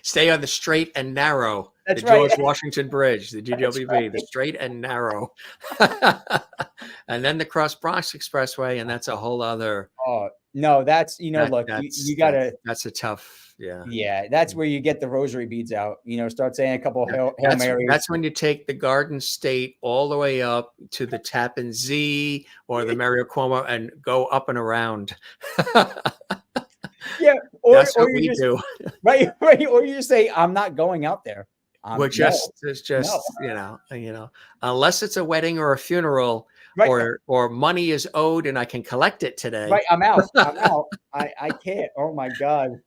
Stay on the straight and narrow. That's the right. George Washington Bridge, the GWB, right. the straight and narrow. And then the Cross Bronx Expressway, and that's a whole other. Oh, no, that's, look, you got to. That's a tough, yeah. Yeah, that's where you get the rosary beads out. Start saying a couple of Hail Marys. That's when you take the Garden State all the way up to the Tappan Zee or the Mario Cuomo and go up and around. Yeah, that's what we do. Right. Or you just say, I'm not going out there. We're it's just no. Unless it's a wedding or a funeral, right, or money is owed and I can collect it today. Right, I'm out. I can't. Oh my God.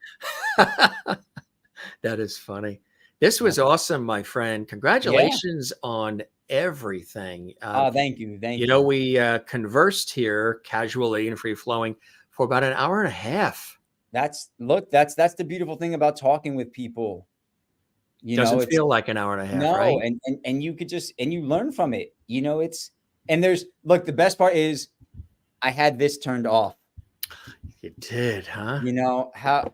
That is funny. This was awesome, my friend. Congratulations on everything. Thank you. We conversed here casually and free flowing for about an hour and a half. That's the beautiful thing about talking with people. Doesn't feel like an hour and a half, right? And you could you learn from it. The best part is I had this turned off. You did, huh? How,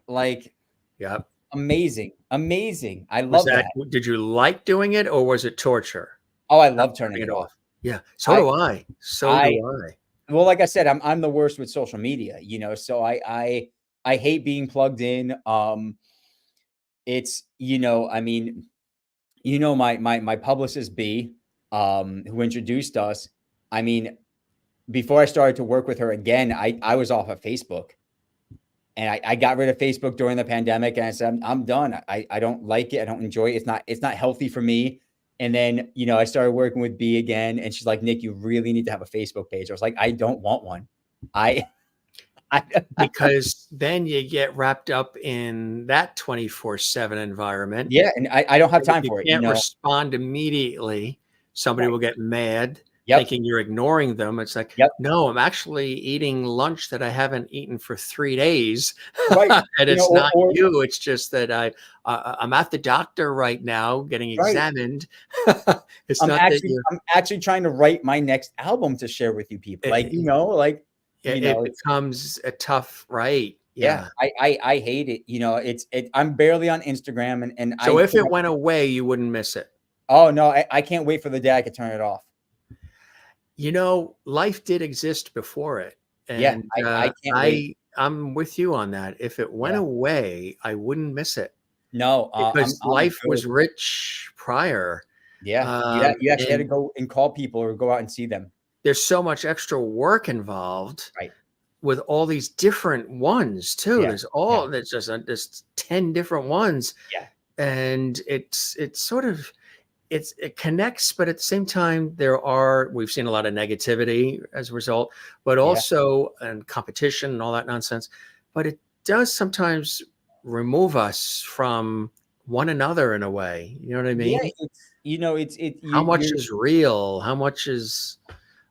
yep. Amazing. I love that. Did you like doing it, or was it torture? Oh, I love turning it off. Yeah. So do I. Well, like I said, I'm the worst with social media, so I hate being plugged in. It's, my publicist B, who introduced us. Before I started to work with her again, I was off of Facebook, and I got rid of Facebook during the pandemic. And I said, I'm done. I don't like it. I don't enjoy it. It's not healthy for me. And then, I started working with B again, and she's like, Nick, you really need to have a Facebook page. I was like, I don't want one. Because then you get wrapped up in that 24/7 environment. Yeah, and I don't have time for it. You can't respond immediately. Somebody will get mad, thinking you're ignoring them. It's like, no, I'm actually eating lunch that I haven't eaten for 3 days. Right. And it's not you. It's just that I'm at the doctor right now getting examined. I'm actually trying to write my next album to share with you people. It becomes a tough, right? Yeah. I hate it. I'm barely on Instagram, and so if it went away, you wouldn't miss it. Oh no, I can't wait for the day I could turn it off. Life did exist before it. And I can't wait. I'm with you on that. If it went away, I wouldn't miss it. No, because life was rich prior. Yeah, you actually had to go and call people or go out and see them. There's so much extra work involved, right, with all these different ones too. There's just 10 different ones. Yeah. And it's sort of, it connects, but at the same time, we've seen a lot of negativity as a result, but also, and competition and all that nonsense, but it does sometimes remove us from one another in a way. You know what I mean? Yeah, how much is real? How much is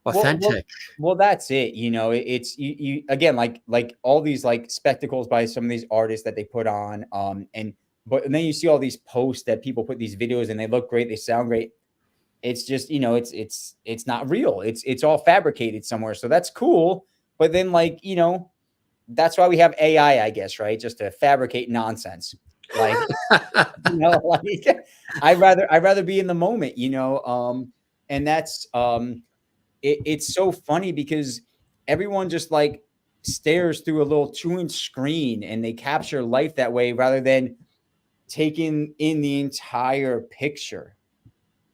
authentic? Well, that's it. It's you again, like all these spectacles by some of these artists that they put on, and then you see all these posts that people put these videos, and they look great, they sound great. It's just, it's not real. It's all fabricated somewhere. So that's cool. But then that's why we have AI, I guess, right? Just to fabricate nonsense. I'd rather be in the moment, and that's, it's so funny because everyone just stares through a little 2-inch screen, and they capture life that way rather than taking in the entire picture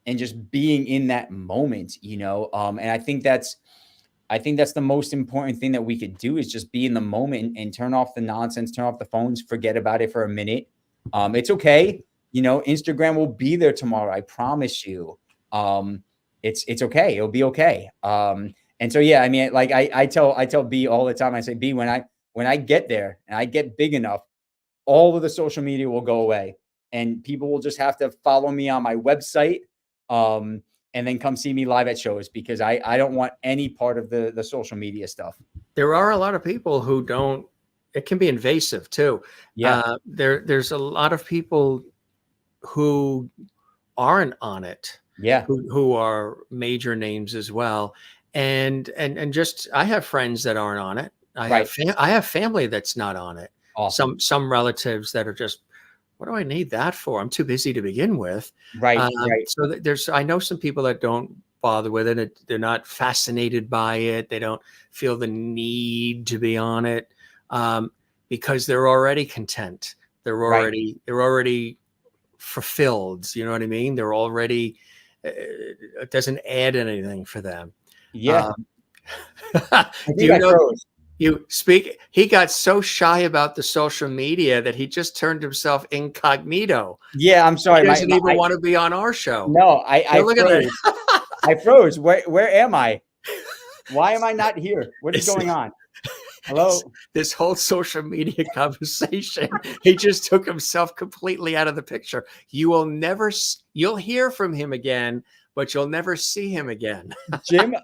and just being in that moment, and I think that's the most important thing that we could do, is just be in the moment and turn off the nonsense, turn off the phones, forget about it for a minute. It's okay. Instagram will be there tomorrow. I promise you. It's okay. It'll be okay. And so, yeah, I tell B all the time, I say, B, when I get there and I get big enough, all of the social media will go away. and people will just have to follow me on my website, and then come see me live at shows, because I don't want any part of the social media stuff. There are a lot of people who don't. It can be invasive too. Yeah. There's a lot of people who aren't on it, Yeah. who are major names as well. And just, I have friends that aren't on it. I have family that's not on it. Awesome. Some relatives that are just, what do I need that for? I'm too busy to begin with. Right. So I know some people that don't bother with it. They're not fascinated by it. They don't feel the need to be on it, because they're already content. They're already fulfilled. You know what I mean? They're already, it doesn't add anything for them. Yeah. Do you know? He got so shy about the social media that he just turned himself incognito. Yeah, I'm sorry. He doesn't even want to be on our show. No, I look froze. at that. I froze. Where am I? Why am I not here? What is going on? Hello? This whole social media conversation, he just took himself completely out of the picture. You'll hear from him again, but you'll never see him again. Jim,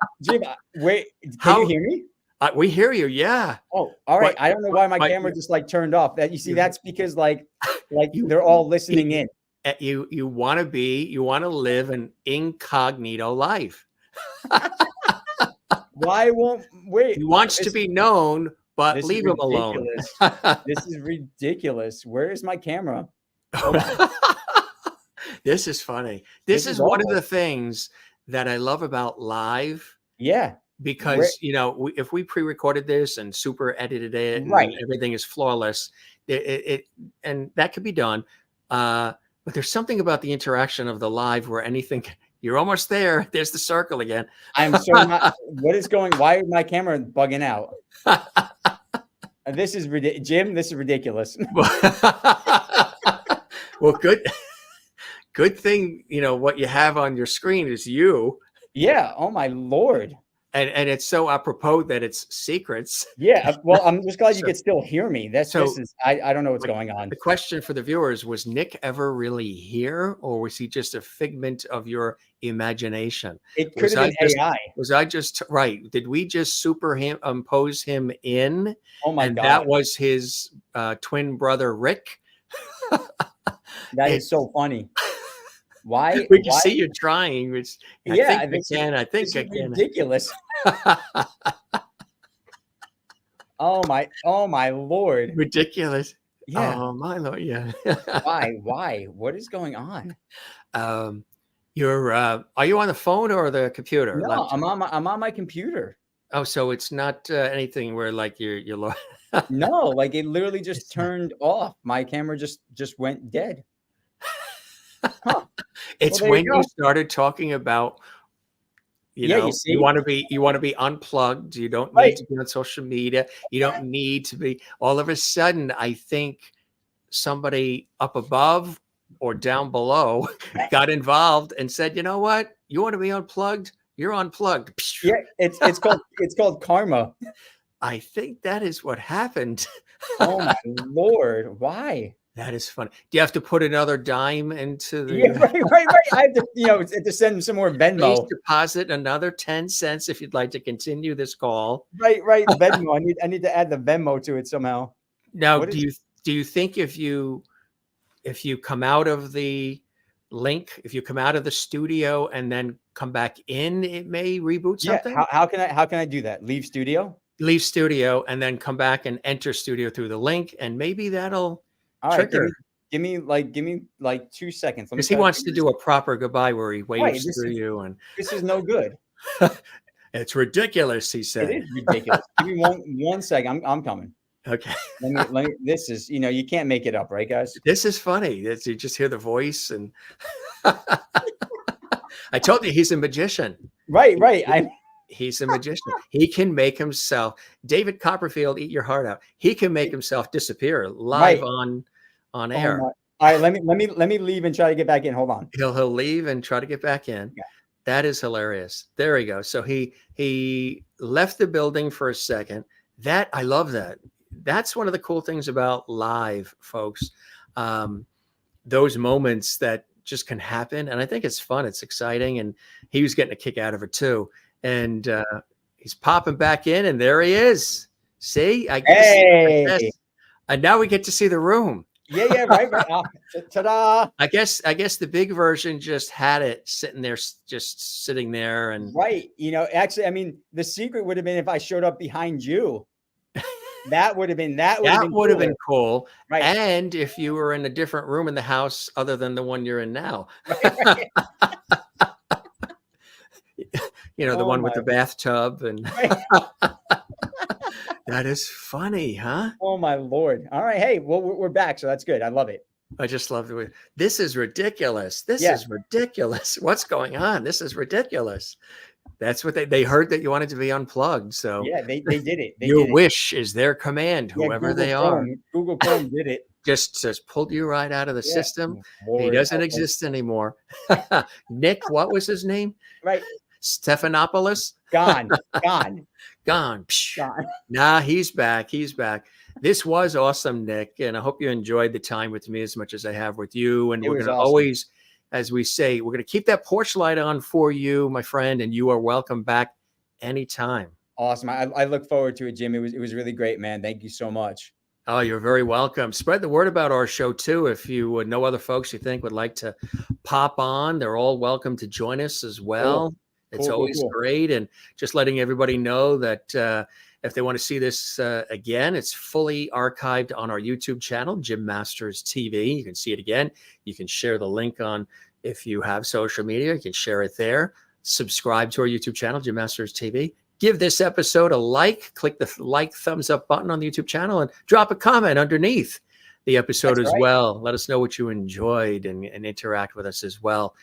wait, can you hear me? We hear you, yeah. Oh, all right. I don't know why my camera just like turned off. That, you see, that's because like they're all listening in. You want to live an incognito life. Why won't wait? He wants to be known, but leave him alone. This is ridiculous. Where is my camera? This is funny. This is one of the things that I love about live. Yeah. Because, if we pre-recorded this and super edited it and everything is flawless, and that could be done. But there's something about the interaction of the live where you're almost there. There's the circle again. I'm so not. Why is my camera bugging out? This is ridiculous. Jim, this is ridiculous. Well, good thing, what you have on your screen is you. Yeah. Oh my Lord. And it's so apropos that it's secrets. Yeah. Well, I'm just glad you could still hear me. I don't know what's going on. The question for the viewers, was Nick ever really here, or was he just a figment of your imagination? It could have been AI. Was I just right? Did we just superimpose him in? Oh my God. That was his twin brother, Rick. That is so funny. Why? We can see you trying. I think I can. Ridiculous. Oh my Lord. Ridiculous. Yeah. Oh my Lord. Yeah. Why? What is going on? Are you on the phone or the computer? No, laptop? I'm on my computer. Oh, so it's not anything where like you're No, like it literally just turned off. My camera just went dead. Huh. It's when you started talking about, you want to be unplugged. You don't need to be on social media. You don't need to be. All of a sudden, I think somebody up above or down below got involved and said, "You know what? You want to be unplugged? You're unplugged." Yeah, it's called karma. I think that is what happened. Oh my Lord! Why? That is funny. Do you have to put another dime into the? Yeah, right. I have to send some more Venmo. Please deposit another 10 cents if you'd like to continue this call. Right. Venmo. I need to add the Venmo to it somehow. Now, do you think if you come out of the link, if you come out of the studio and then come back in, it may reboot something? Yeah. How can I do that? Leave studio? Leave studio and then come back and enter studio through the link, and maybe that'll. All right, give me like 2 seconds. Because he wants to do a proper goodbye where he waves through you, and this is no good. It's ridiculous, he said. It is ridiculous. Give me one second. I'm coming. Okay. Let me, this is, you can't make it up, right, guys? This is funny. You just hear the voice, and I told you he's a magician. Right. He's a magician. He can make himself. David Copperfield, eat your heart out. He can make himself disappear live on air. All right, let me leave and try to get back in. Hold on. He'll leave and try to get back in. Yeah. That is hilarious. There we go. So he left the building for a second. I love that. That's one of the cool things about live, folks. those moments that just can happen. And I think it's fun. It's exciting. And he was getting a kick out of it too. And he's popping back in, and there he is. See, I guess, and now we get to see the room. Yeah, right. Ta-da! I guess the big version just had it sitting there, just sitting there, and right. Actually, I mean, the secret would have been if I showed up behind you. That would have been cool. Right. And if you were in a different room in the house other than the one you're in now. Right. The one with the bathtub and that is funny, huh? Oh my Lord. All right. Hey, well, we're back. So that's good. I love it. I just love it. This is ridiculous. This is ridiculous. What's going on? This is ridiculous. That's what they heard, that you wanted to be unplugged. So yeah, they did it. Your wish is their command, whoever they are. Google Chrome did it. Just pulled you right out of the system. He doesn't exist anymore. Nick, what was his name? Right. Stephanopoulos? Gone. Nah, he's back. This was awesome, Nick. And I hope you enjoyed the time with me as much as I have with you. And we're going to always, as we say, we're going to keep that porch light on for you, my friend. And you are welcome back anytime. Awesome. I look forward to it, Jim. It was really great, man. Thank you so much. Oh, you're very welcome. Spread the word about our show, too. If you know other folks you think would like to pop on, they're all welcome to join us as well. Cool. It's always great. And just letting everybody know that if they want to see this again, it's fully archived on our YouTube channel, Jim Masters TV. You can see it again. You can share the link on, if you have social media, you can share it there. Subscribe to our YouTube channel, Jim Masters TV. Give this episode a like. Click the thumbs up button on the YouTube channel and drop a comment underneath the episode as well. Let us know what you enjoyed and interact with us as well.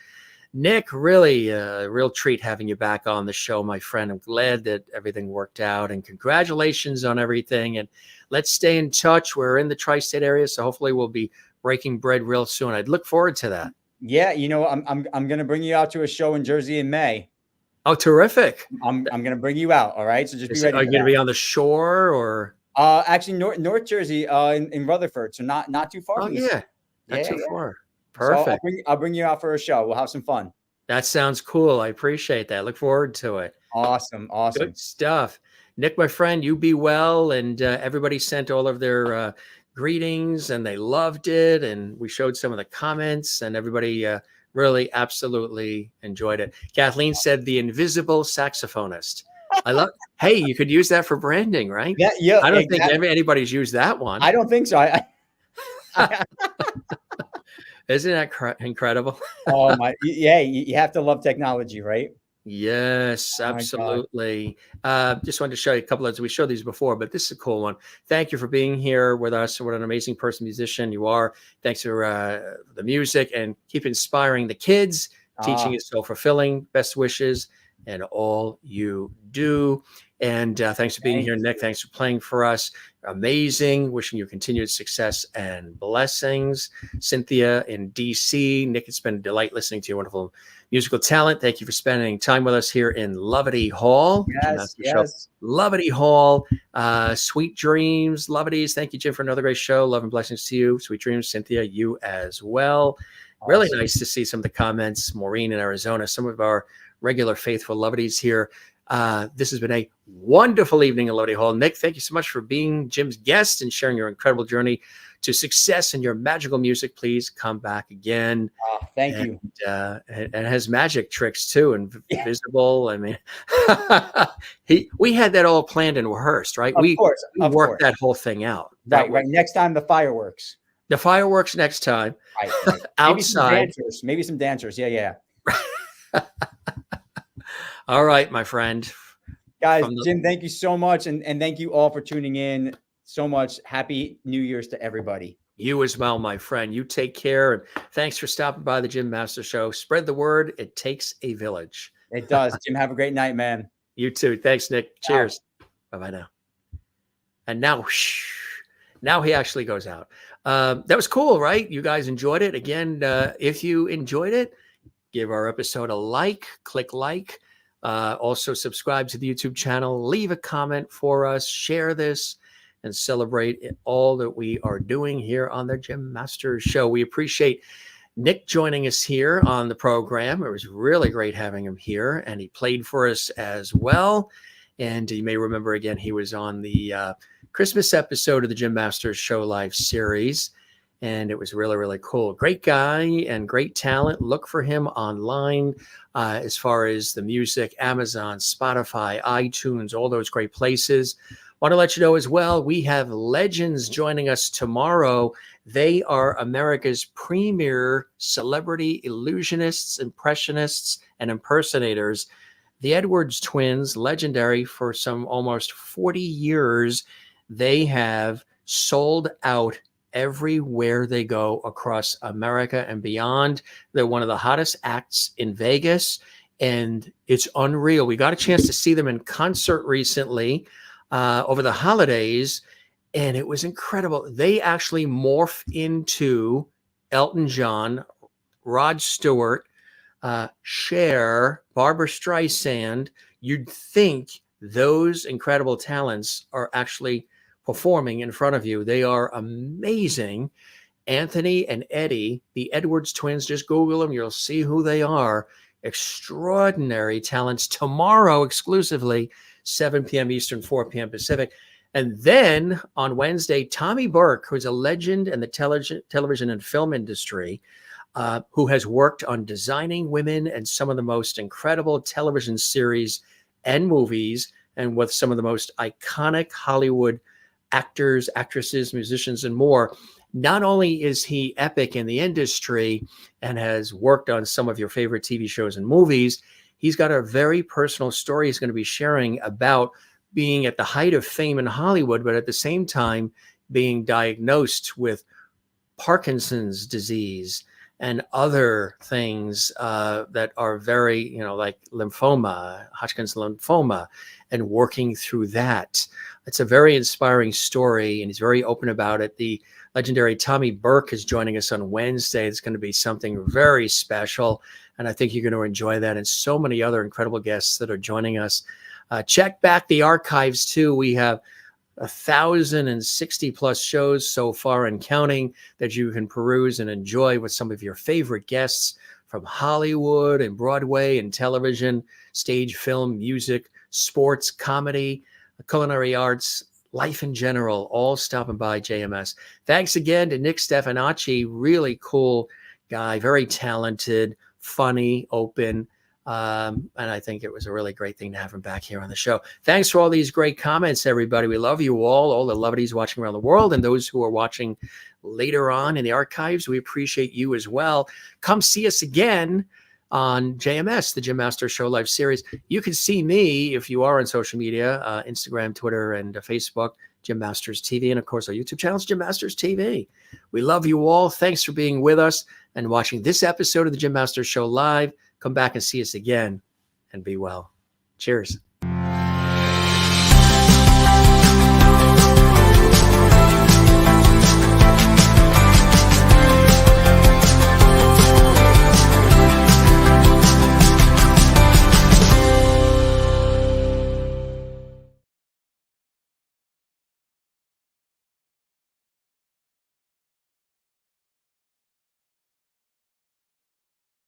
Nick, really a real treat having you back on the show, my friend. I'm glad that everything worked out, and congratulations on everything. And let's stay in touch. We're in the tri-state area, so hopefully we'll be breaking bread real soon. I'd look forward to that. Yeah, I'm going to bring you out to a show in Jersey in May. Oh, terrific. I'm going to bring you out. All right. So just be ready. Are you going to be on the shore or? Actually North Jersey, in Rutherford. So not too far. Oh, yeah. Not too far. Perfect. So I'll bring you out for a show. We'll have some fun. That sounds cool. I appreciate that. Look forward to it. Awesome. Good stuff. Nick, my friend, you be well. And everybody sent all of their greetings and they loved it. And we showed some of the comments and everybody really absolutely enjoyed it. Kathleen said the invisible saxophonist. I love. Hey, you could use that for branding, right? Yeah. I don't think anybody's used that one. I don't think so. Isn't that incredible? Oh my! Yeah, you have to love technology, right? Yes, absolutely. Just wanted to show you a couple of. We showed these before, but this is a cool one. Thank you for being here with us. What an amazing person, musician you are. Thanks for the music and keep inspiring the kids. Teaching is so fulfilling. Best wishes and all you do. And thanks for being here, Nick. Thanks for playing for us. Amazing. Wishing you continued success and blessings. Cynthia in DC. Nick, it's been a delight listening to your wonderful musical talent. Thank you for spending time with us here in Loveity Hall. Yes. Loveity Hall. Sweet dreams, Loveities. Thank you, Jim, for another great show. Love and blessings to you. Sweet dreams, Cynthia, you as well. Awesome. Really nice to see some of the comments. Maureen in Arizona, some of our regular faithful Loveities here. This has been a wonderful evening in Loveity Hall. Nick, thank you so much for being Jim's guest and sharing your incredible journey to success and your magical music. Please come back again. Thank you. It has magic tricks too, and visible. I mean, we had that all planned and rehearsed, right? We worked that whole thing out. Right. Next time, the fireworks. The fireworks next time. Right. Outside. Maybe some dancers. Yeah. All right, my friend. Guys, Jim, thank you so much. And thank you all for tuning in so much. Happy New Year's to everybody. You as well, my friend. You take care. And thanks for stopping by the Jim Master Show. Spread the word. It takes a village. It does. Jim, have a great night, man. You too. Thanks, Nick. Cheers. Bye-bye now. And now he actually goes out. That was cool, right? You guys enjoyed it. Again, if you enjoyed it, give our episode a like. Click like. Also subscribe to the YouTube channel. Leave a comment for us. Share this. and celebrate all that we are doing here on the Jim Masters Show. We appreciate Nick joining us here on the program. It was really great having him here, and he played for us as well. And you may remember, again, he was on the Christmas episode of the Jim Masters Show Live series, and it was really, really cool. Great guy and great talent. Look for him online as far as the music, Amazon, Spotify, iTunes, all those great places. Want to let you know as well, we have legends joining us tomorrow. They are America's premier celebrity illusionists, impressionists, and impersonators. The Edwards twins, legendary for some almost 40 years, they have sold out everywhere they go across America and beyond. They're one of the hottest acts in Vegas, and it's unreal. We got a chance to see them in concert recently over the holidays, and it was incredible. They actually morph into Elton John, Rod Stewart, Cher, Barbara Streisand. You'd think those incredible talents are actually performing in front of you. They are amazing. Anthony and Eddie, the Edwards twins, just Google them. You'll see who they are. Extraordinary talents. Tomorrow, exclusively, 7 p.m. Eastern, 4 p.m. Pacific. And then on Wednesday, Tommy Burke, who's a legend in the television and film industry, who has worked on designing women and some of the most incredible television series and movies, and with some of the most iconic Hollywood actors, actresses, musicians, and more. Not only is he epic in the industry and has worked on some of your favorite TV shows and movies, he's got a very personal story he's going to be sharing about being at the height of fame in Hollywood, but at the same time being diagnosed with Parkinson's disease and other things that are very, like lymphoma, Hodgkin's lymphoma, and working through that. It's a very inspiring story, and he's very open about it. The legendary Tommy Burke is joining us on Wednesday. It's going to be something very special, and I think you're going to enjoy that, and so many other incredible guests that are joining us. Check back the archives, too. We have 1,060 plus shows so far and counting that you can peruse and enjoy with some of your favorite guests from Hollywood and Broadway and television, stage, film, music, sports, comedy, culinary arts, life in general, all stopping by JMS. Thanks again to Nick Stefanacci, really cool guy, very talented, funny, open. And I think it was a really great thing to have him back here on the show. Thanks for all these great comments, everybody. We love you all the lovelies watching around the world, and those who are watching later on in the archives. We appreciate you as well. Come see us again on JMS, the Jim Masters Show Live series. You can see me if you are on social media, Instagram, Twitter, and Facebook, Jim Masters TV. And of course, our YouTube channel is Jim Masters TV. We love you all. Thanks for being with us and watching this episode of the Jim Masters Show Live. Come back and see us again, and be well. Cheers.